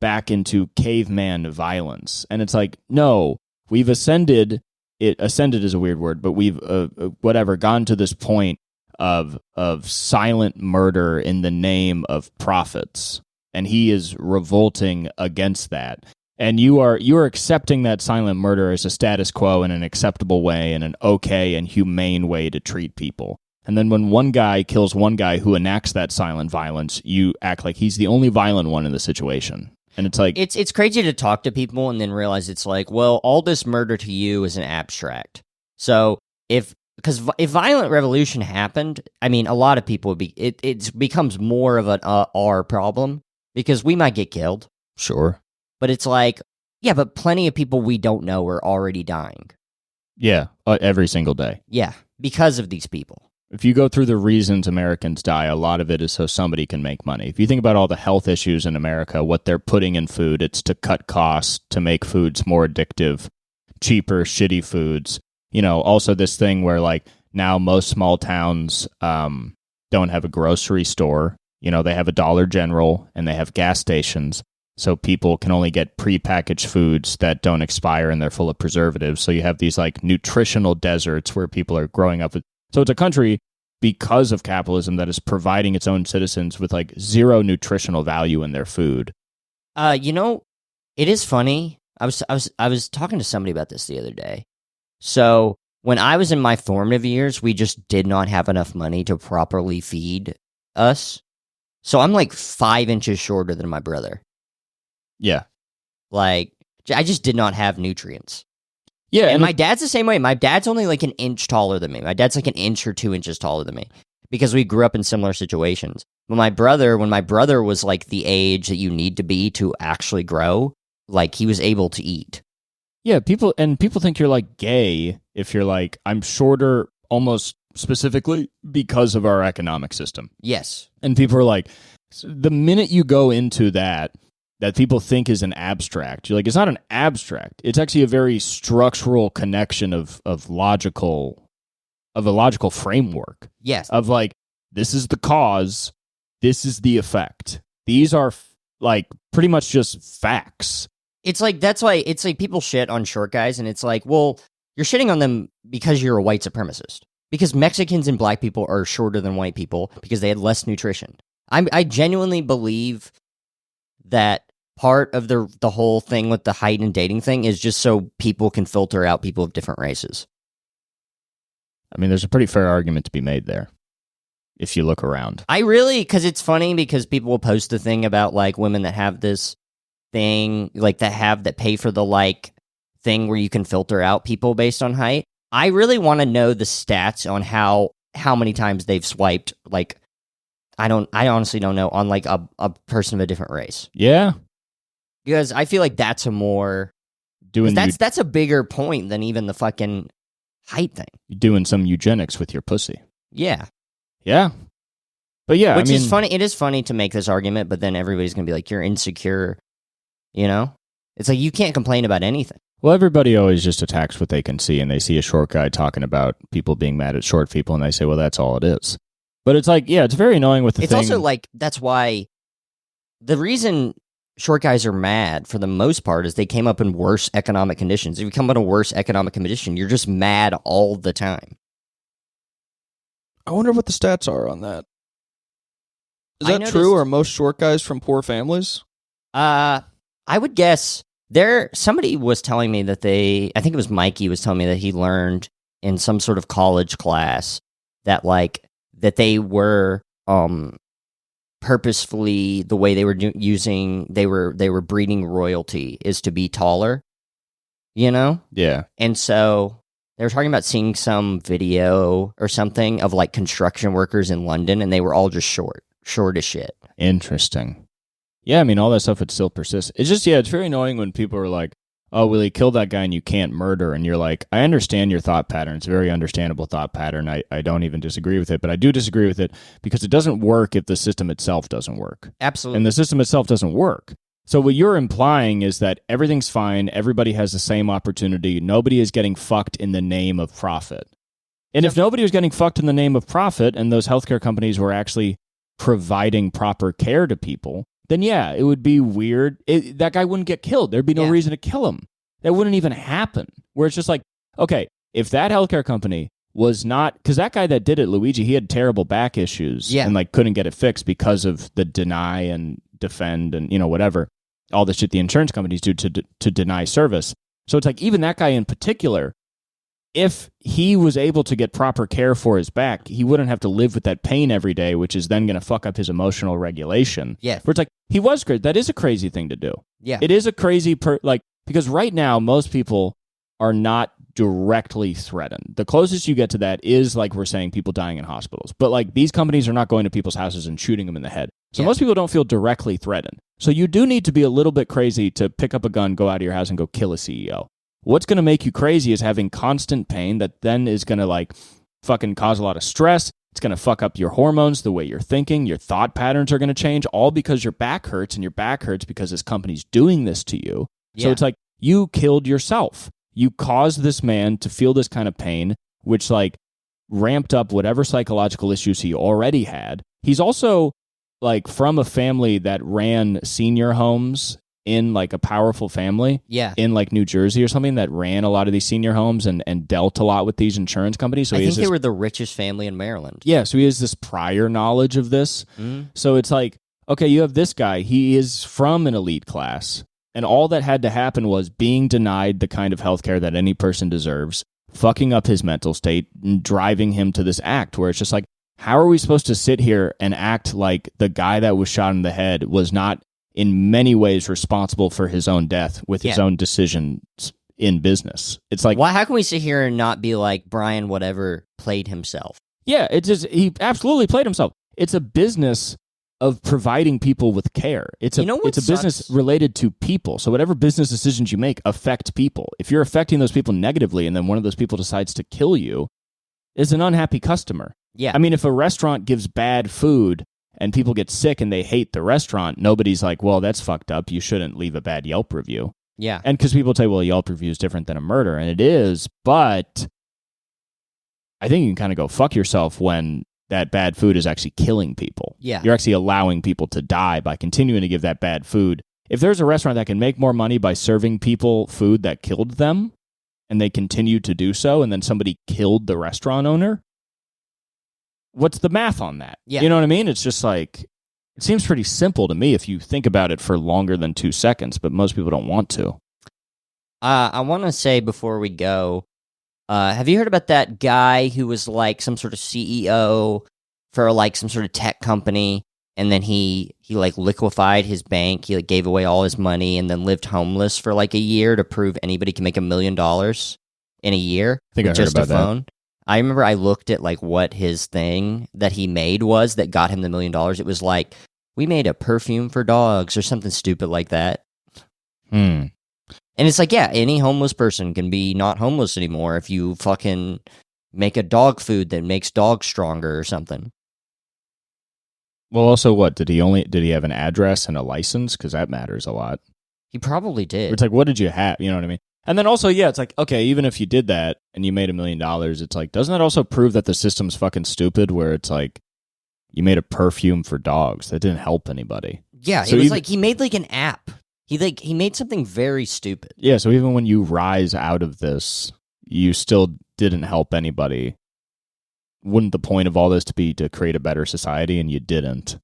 back into caveman violence. And it's like, no, we've ascended is a weird word, but we've, gone to this point of silent murder in the name of profits. And he is revolting against that. And you are accepting that silent murder as a status quo in an acceptable way and an okay and humane way to treat people. And then when one guy kills one guy who enacts that silent violence, you act like he's the only violent one in the situation. And it's like... It's crazy to talk to people and then realize it's like, well, all this murder to you is an abstract. So because if violent revolution happened, I mean, a lot of people would be... It becomes more of an our problem because we might get killed. Sure. But it's like, yeah, but plenty of people we don't know are already dying. Yeah, every single day. Yeah, because of these people. If you go through the reasons Americans die, a lot of it is so somebody can make money. If you think about all the health issues in America, what they're putting in food, it's to cut costs, to make foods more addictive, cheaper, shitty foods. Also this thing where like now most small towns don't have a grocery store. They have a Dollar General and they have gas stations. So people can only get prepackaged foods that don't expire and they're full of preservatives. So you have these like nutritional deserts where people are growing up with. So it's a country, because of capitalism, that is providing its own citizens with like zero nutritional value in their food. You know, it is funny. I was talking to somebody about this the other day. So when I was in my formative years, we just did not have enough money to properly feed us. So I'm like 5 inches shorter than my brother. Yeah. Like, I just did not have nutrients. Yeah. And my dad's the same way. My dad's only like an inch taller than me. My dad's like an inch or 2 inches taller than me because we grew up in similar situations. But when my brother was like the age that you need to be to actually grow, like he was able to eat. Yeah, people think you're like gay if you're like, I'm shorter almost specifically because of our economic system. Yes. And people are like, the minute you go into that people think is an abstract, you're like, it's not an abstract. It's actually a very structural connection of a logical framework. Yes. Of like, this is the cause, this is the effect. These are like pretty much just facts. It's like, that's why it's like people shit on short guys, and it's like, well, you're shitting on them because you're a white supremacist. Because Mexicans and black people are shorter than white people because they had less nutrition. I genuinely believe that part of the whole thing with the height and dating thing is just so people can filter out people of different races. I mean, there's a pretty fair argument to be made there if you look around. Because it's funny because people will post the thing about like women that have this thing, like that pay for the like thing where you can filter out people based on height. I really want to know the stats on how many times they've swiped. Like, I honestly don't know, on like a person of a different race. Yeah, because I feel like that's that's a bigger point than even the fucking height thing. You're doing some eugenics with your pussy. Yeah. But yeah, which is funny. It is funny to make this argument, but then everybody's gonna be like, "You're insecure." You know, it's like you can't complain about anything. Well, everybody always just attacks what they can see, and they see a short guy talking about people being mad at short people, and they say, well, that's all it is. But it's like, yeah, it's very annoying with the thing. It's also like, that's why the reason short guys are mad for the most part is they came up in worse economic conditions. If you come up in a worse economic condition, you're just mad all the time. I wonder what the stats are on that. Is that true? Are most short guys from poor families? I would guess. Somebody was telling me that I think it was Mikey was telling me that he learned in some sort of college class that they were purposefully, the way they were they were breeding royalty is to be taller, you know? Yeah. And so they were talking about seeing some video or something of like construction workers in London, and they were all just short as shit. Interesting. Yeah, I mean, all that stuff would still persist. It's just, it's very annoying when people are like, oh, well, he killed that guy and you can't murder. And you're like, I understand your thought pattern. It's a very understandable thought pattern. I don't even disagree with it, but I do disagree with it because it doesn't work if the system itself doesn't work. Absolutely. And the system itself doesn't work. So what you're implying is that everything's fine. Everybody has the same opportunity. Nobody is getting fucked in the name of profit. And if nobody was getting fucked in the name of profit and those healthcare companies were actually providing proper care to people, then yeah, it would be weird. That guy wouldn't get killed. There'd be no reason to kill him. That wouldn't even happen. Where it's just like, okay, if that healthcare company was not, because that guy that did it, Luigi, he had terrible back issues and like couldn't get it fixed because of the deny and defend and whatever, all the shit the insurance companies do to deny service. So it's like even that guy in particular, if he was able to get proper care for his back, he wouldn't have to live with that pain every day, which is then going to fuck up his emotional regulation. Yeah. Where it's like, he was great. That is a crazy thing to do. Yeah. It is a crazy, because right now, most people are not directly threatened. The closest you get to that is, like we're saying, people dying in hospitals. But like these companies are not going to people's houses and shooting them in the head. So most people don't feel directly threatened. So you do need to be a little bit crazy to pick up a gun, go out of your house, and go kill a CEO. What's going to make you crazy is having constant pain that then is going to like fucking cause a lot of stress. It's going to fuck up your hormones, the way you're thinking. Your thought patterns are going to change, all because your back hurts, and your back hurts because this company's doing this to you. Yeah. So it's like you killed yourself. You caused this man to feel this kind of pain, which like ramped up whatever psychological issues he already had. He's also like from a family that ran senior homes in like a powerful family in like New Jersey or something that ran a lot of these senior homes and dealt a lot with these insurance companies. So I think they were the richest family in Maryland. Yeah, so he has this prior knowledge of this. So it's like, okay, you have this guy. He is from an elite class. And all that had to happen was being denied the kind of healthcare that any person deserves, fucking up his mental state, and driving him to this act where it's just like, how are we supposed to sit here and act like the guy that was shot in the head was not in many ways responsible for his own death with his own decisions in business? It's like, why? How can we sit here and not be like Brian whatever played himself? Yeah, he absolutely played himself. It's a business of providing people with care. It's a business related to people. So whatever business decisions you make affect people. If you're affecting those people negatively and then one of those people decides to kill you, it's an unhappy customer. Yeah. I mean, if a restaurant gives bad food and people get sick and they hate the restaurant, nobody's like, well, that's fucked up. You shouldn't leave a bad Yelp review. Yeah. And because people say, well, a Yelp review is different than a murder. And it is, but I think you can kind of go fuck yourself when that bad food is actually killing people. Yeah. You're actually allowing people to die by continuing to give that bad food. If there's a restaurant that can make more money by serving people food that killed them, and they continue to do so, and then somebody killed the restaurant owner, what's the math on that? Yeah. You know what I mean? It's just like, it seems pretty simple to me if you think about it for longer than 2 seconds, but most people don't want to. I want to say before we go, have you heard about that guy who was like some sort of CEO for like some sort of tech company, and then he like liquefied his bank, he like gave away all his money, and then lived homeless for like a year to prove anybody can make $1 million in a year? I think I heard about that. I remember I looked at like what his thing that he made was that got him the $1 million. It was like, we made a perfume for dogs or something stupid like that. And it's like, yeah, any homeless person can be not homeless anymore if you fucking make a dog food that makes dogs stronger or something. Well, also, what did he have an address and a license? Because that matters a lot. He probably did. It's like, what did you have? You know what I mean? And then also, yeah, it's like, okay, even if you did that and you made $1 million, it's like, doesn't that also prove that the system's fucking stupid? Where it's like, you made a perfume for dogs that didn't help anybody. Yeah, so it was like he made like an app. He made something very stupid. Yeah, so even when you rise out of this, you still didn't help anybody. Wouldn't the point of all this be to create a better society, and you didn't?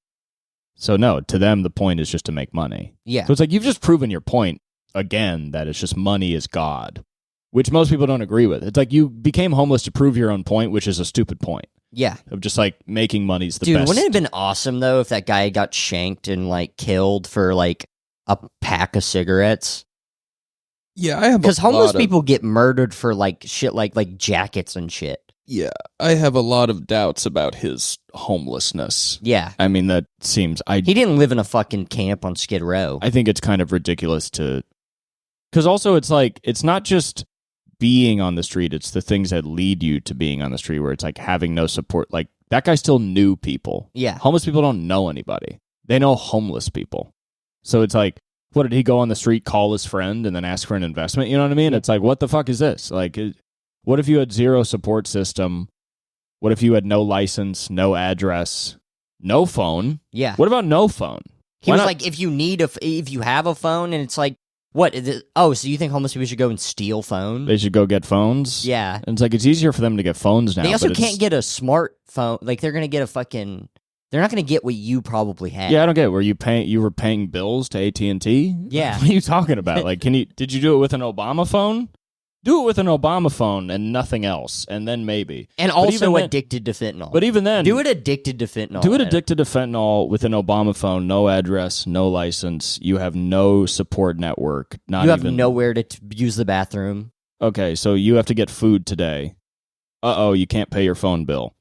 So no, to them, the point is just to make money. Yeah. So it's like, you've just proven your point again, that it's just money is God, which most people don't agree with. It's like you became homeless to prove your own point, which is a stupid point. Yeah. Of just like making money's the best. best. Dude, wouldn't it have been awesome though if that guy got shanked and like killed for like a pack of cigarettes? Yeah, I have because homeless people get murdered for like shit like jackets and shit. Yeah, I have a lot of doubts about his homelessness. Yeah. I mean, that seems... He didn't live in a fucking camp on Skid Row. I think it's kind of ridiculous to... Because also, it's like, it's not just being on the street, it's the things that lead you to being on the street, where it's like having no support. Like, that guy still knew people. Yeah. Homeless people don't know anybody. They know homeless people. So it's like, what, did he go on the street, call his friend, and then ask for an investment? You know what I mean? It's like, what the fuck is this? Like... What if you had zero support system? What if you had no license, no address, no phone? Yeah. What about no phone? He was like, if you have a phone, and it's like, what? So you think homeless people should go and steal phones? They should go get phones? Yeah. And it's like, it's easier for them to get phones now. They also can't get a smartphone. Like, they're going to get they're not going to get what you probably had. Yeah, I don't get it. You were paying bills to AT&T? Yeah. What are you talking about? Like, did you do it with an Obama phone? Do it with an Obama phone and nothing else, and then maybe. And also addicted to fentanyl. But even then... Do it addicted to fentanyl. Do it addicted to fentanyl with an Obama phone, no address, no license. You have no support network. You have nowhere to use the bathroom. Okay, so you have to get food today. Uh-oh, you can't pay your phone bill.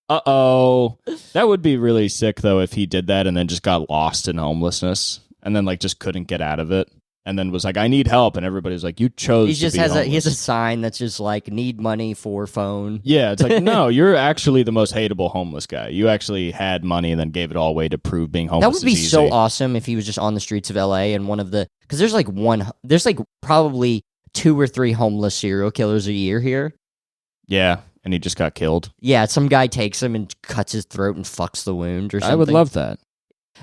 Uh-oh. That would be really sick, though, if he did that and then just got lost in homelessness and then, like, just couldn't get out of it. And then was like, I need help. And everybody's like, you chose he just to be homeless. He has a sign that's just like, need money for phone. Yeah, it's like, no, you're actually the most hateable homeless guy. You actually had money and then gave it all away to prove being homeless. That would be so awesome if he was just on the streets of LA and because there's like probably 2 or 3 homeless serial killers a year here. Yeah, and he just got killed. Yeah, some guy takes him and cuts his throat and fucks the wound or something. I would love that.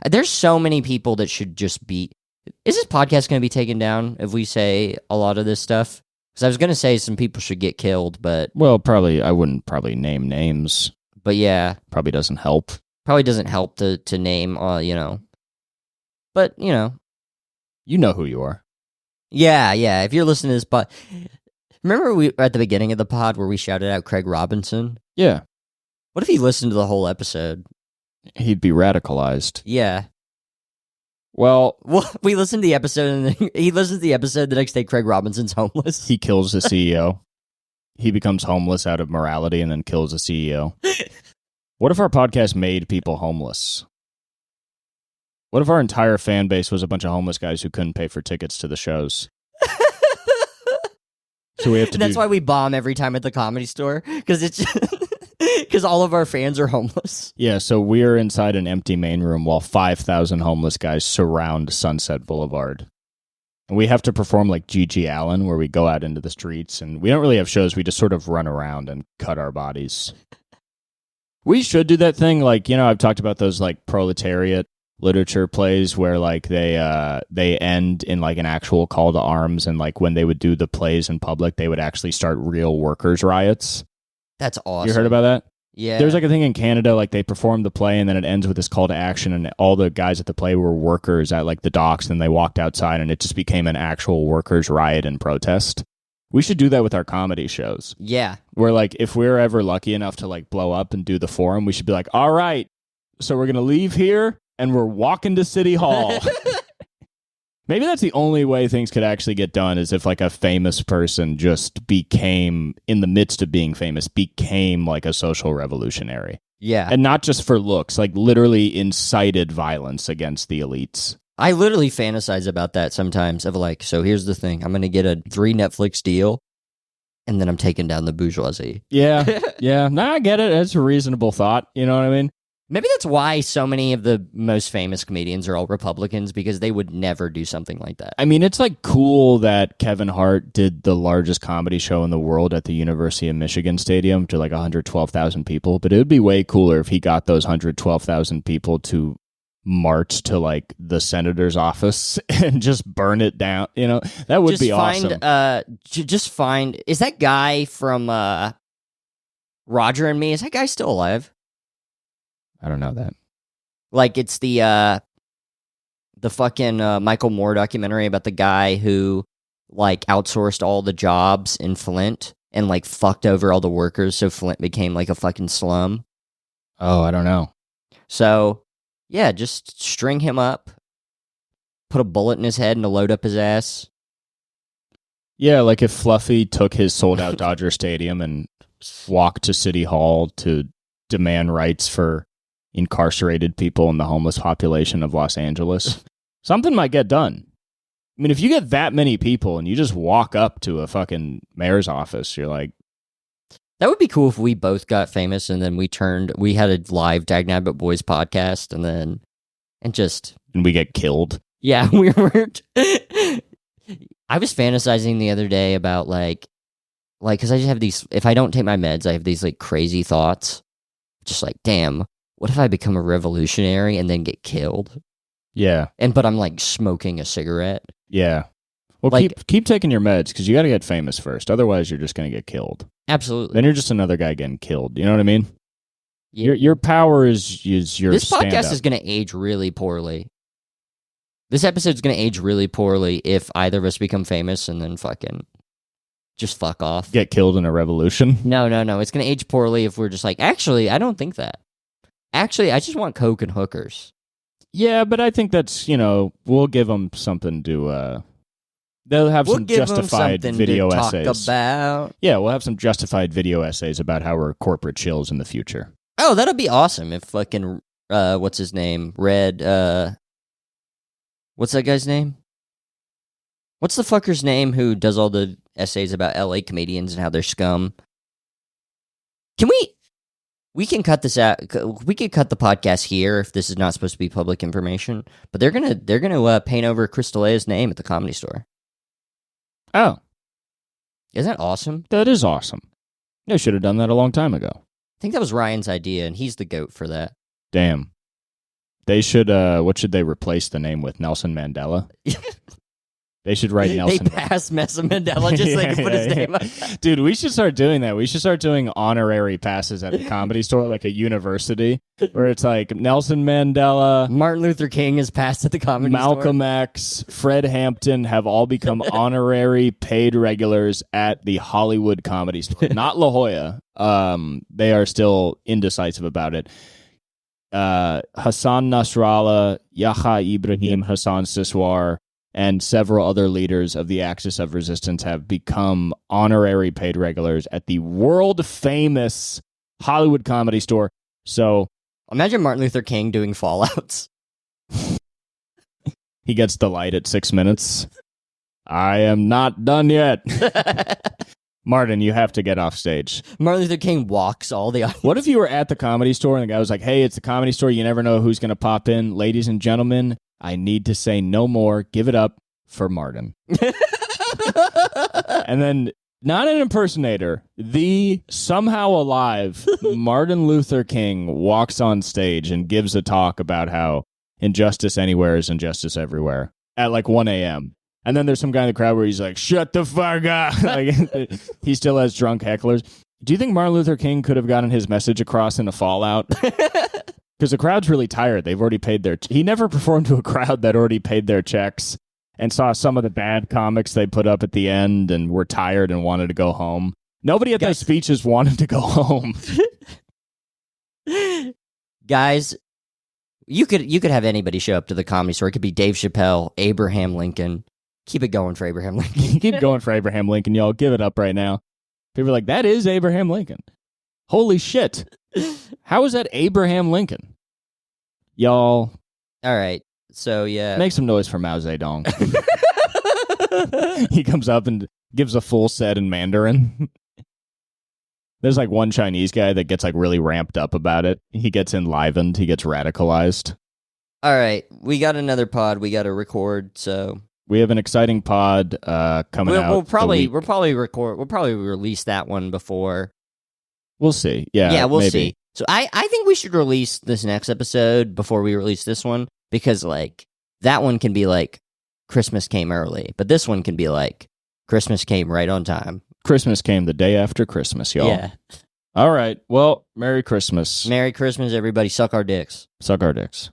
There's so many people that should just be... Is this podcast going to be taken down if we say a lot of this stuff? Because I was going to say some people should get killed, but... Well, probably, I wouldn't probably name names. But yeah. Probably doesn't help. Probably doesn't help to name, you know. But, you know. You know who you are. Yeah. If you're listening to this, but remember we at the beginning of the pod where we shouted out Craig Robinson? Yeah. What if he listened to the whole episode? He'd be radicalized. Yeah. Well, we listened to the episode, and then he listens to the episode the next day. Craig Robinson's homeless. He kills the CEO. He becomes homeless out of morality and then kills the CEO. What if our podcast made people homeless? What if our entire fan base was a bunch of homeless guys who couldn't pay for tickets to the shows? So we have to. That's why we bomb every time at the Comedy Store, because it's because all of our fans are homeless. Yeah, so we're inside an empty main room while 5,000 homeless guys surround Sunset Boulevard. And we have to perform like G.G. Allen, where we go out into the streets, and we don't really have shows. We just sort of run around and cut our bodies. We should do that thing, like, you know, I've talked about those like proletariat literature plays where like they end in like an actual call to arms, and like when they would do the plays in public, they would actually start real workers' riots. That's awesome. You heard about that? Yeah. There's like a thing in Canada, like they perform the play and then it ends with this call to action, and all the guys at the play were workers at like the docks, and they walked outside and it just became an actual workers' riot and protest. We should do that with our comedy shows. Yeah. Where like if we're ever lucky enough to like blow up and do the Forum, we should be like, all right, so we're going to leave here and we're walking to City Hall. Maybe that's the only way things could actually get done, is if like a famous person just became, in the midst of being famous, became like a social revolutionary. Yeah. And not just for looks, like literally incited violence against the elites. I literally fantasize about that sometimes, of like, so here's the thing. I'm going to get a 3 Netflix deal, and then I'm taking down the bourgeoisie. Yeah. Yeah. No, I get it. It's a reasonable thought. You know what I mean? Maybe that's why so many of the most famous comedians are all Republicans, because they would never do something like that. I mean, it's like cool that Kevin Hart did the largest comedy show in the world at the University of Michigan Stadium to like 112,000 people. But it would be way cooler if he got those 112,000 people to march to like the senator's office and just burn it down. You know, that would be awesome. Just find, is that guy from Roger and Me, is that guy still alive? I don't know that. Like, it's the fucking Michael Moore documentary about the guy who like outsourced all the jobs in Flint and like fucked over all the workers, so Flint became like a fucking slum. Oh, I don't know. So yeah, just string him up, put a bullet in his head and to load up his ass. Yeah, like if Fluffy took his sold-out Dodger Stadium and walked to City Hall to demand rights for incarcerated people in the homeless population of Los Angeles, something might get done. I mean, if you get that many people and you just walk up to a fucking mayor's office, you're like... That would be cool if we both got famous and then we had a live Dagnabbit Boys podcast and we get killed. Yeah, we weren't... I was fantasizing the other day about like, because I just have these, if I don't take my meds, I have these like crazy thoughts. Just like, damn, what if I become a revolutionary and then get killed? Yeah. But I'm like smoking a cigarette. Yeah. Well, like, keep taking your meds, because you got to get famous first. Otherwise, you're just going to get killed. Absolutely. Then you're just another guy getting killed. You know what I mean? Yeah. Your power is your This podcast stand-up. is going to age really poorly. This episode's going to age really poorly if either of us become famous and then fucking just fuck off. Get killed in a revolution? No. It's going to age poorly if we're just like, actually, I don't think that. Actually, I just want coke and hookers. Yeah, but I think that's, we'll give them something to... They'll have some justified video essays. About. Yeah, we'll have some justified video essays about how we're corporate chills in the future. Oh, that'll be awesome if fucking, what's his name? What's that guy's name? What's the fucker's name who does all the essays about LA comedians and how they're scum? We can cut this out. We could cut the podcast here if this is not supposed to be public information. But they're gonna paint over Chris D'Elia's name at the Comedy Store. Oh, isn't that awesome? That is awesome. They should have done that a long time ago. I think that was Ryan's idea, and he's the goat for that. Damn. They should, what should they replace the name with? Nelson Mandela? They should write Nelson. They pass Nelson Mandela just so they can put his name up. Dude, we should start doing that. We should start doing honorary passes at the Comedy Store, like a university, where it's like Nelson Mandela, Martin Luther King is passed at the Comedy Store. Malcolm X, Fred Hampton have all become honorary paid regulars at the Hollywood Comedy Store. Not La Jolla. They are still indecisive about it. Hassan Nasrallah, Yahya Ibrahim Hassan Siswar, and several other leaders of the Axis of Resistance have become honorary paid regulars at the world-famous Hollywood Comedy Store. So, imagine Martin Luther King doing Fallouts. He gets the light at 6 minutes. I am not done yet. Martin, you have to get off stage. Martin Luther King walks all the audience. What if you were at the Comedy Store and the guy was like, hey, it's the Comedy Store. You never know who's going to pop in. Ladies and gentlemen, I need to say no more. Give it up for Martin. And then, not an impersonator, the somehow alive Martin Luther King walks on stage and gives a talk about how injustice anywhere is injustice everywhere at like 1 a.m. And then there's some guy in the crowd where he's like, shut the fuck up. Like, he still has drunk hecklers. Do you think Martin Luther King could have gotten his message across in a Fallout? Because the crowd's really tired. They've already paid their... He never performed to a crowd that already paid their checks and saw some of the bad comics they put up at the end and were tired and wanted to go home. Nobody at those speeches wanted to go home. Guys, you could have anybody show up to the Comedy Store. It could be Dave Chappelle, Abraham Lincoln. Keep it going for Abraham Lincoln. Keep going for Abraham Lincoln, y'all. Give it up right now. People are like, that is Abraham Lincoln. Holy shit. How is that Abraham Lincoln? Y'all. All right. So, yeah. Make some noise for Mao Zedong. He comes up and gives a full set in Mandarin. There's like one Chinese guy that gets like really ramped up about it. He gets enlivened. He gets radicalized. All right. We got another pod we got to record, so... We have an exciting pod coming out. We'll probably release that one before. We'll see. Yeah, we'll maybe. see. So I think we should release this next episode before we release this one, because like that one can be like Christmas came early, but this one can be like Christmas came right on time. Christmas came the day after Christmas, y'all. Yeah. All right. Well, Merry Christmas. Merry Christmas, everybody. Suck our dicks. Suck our dicks.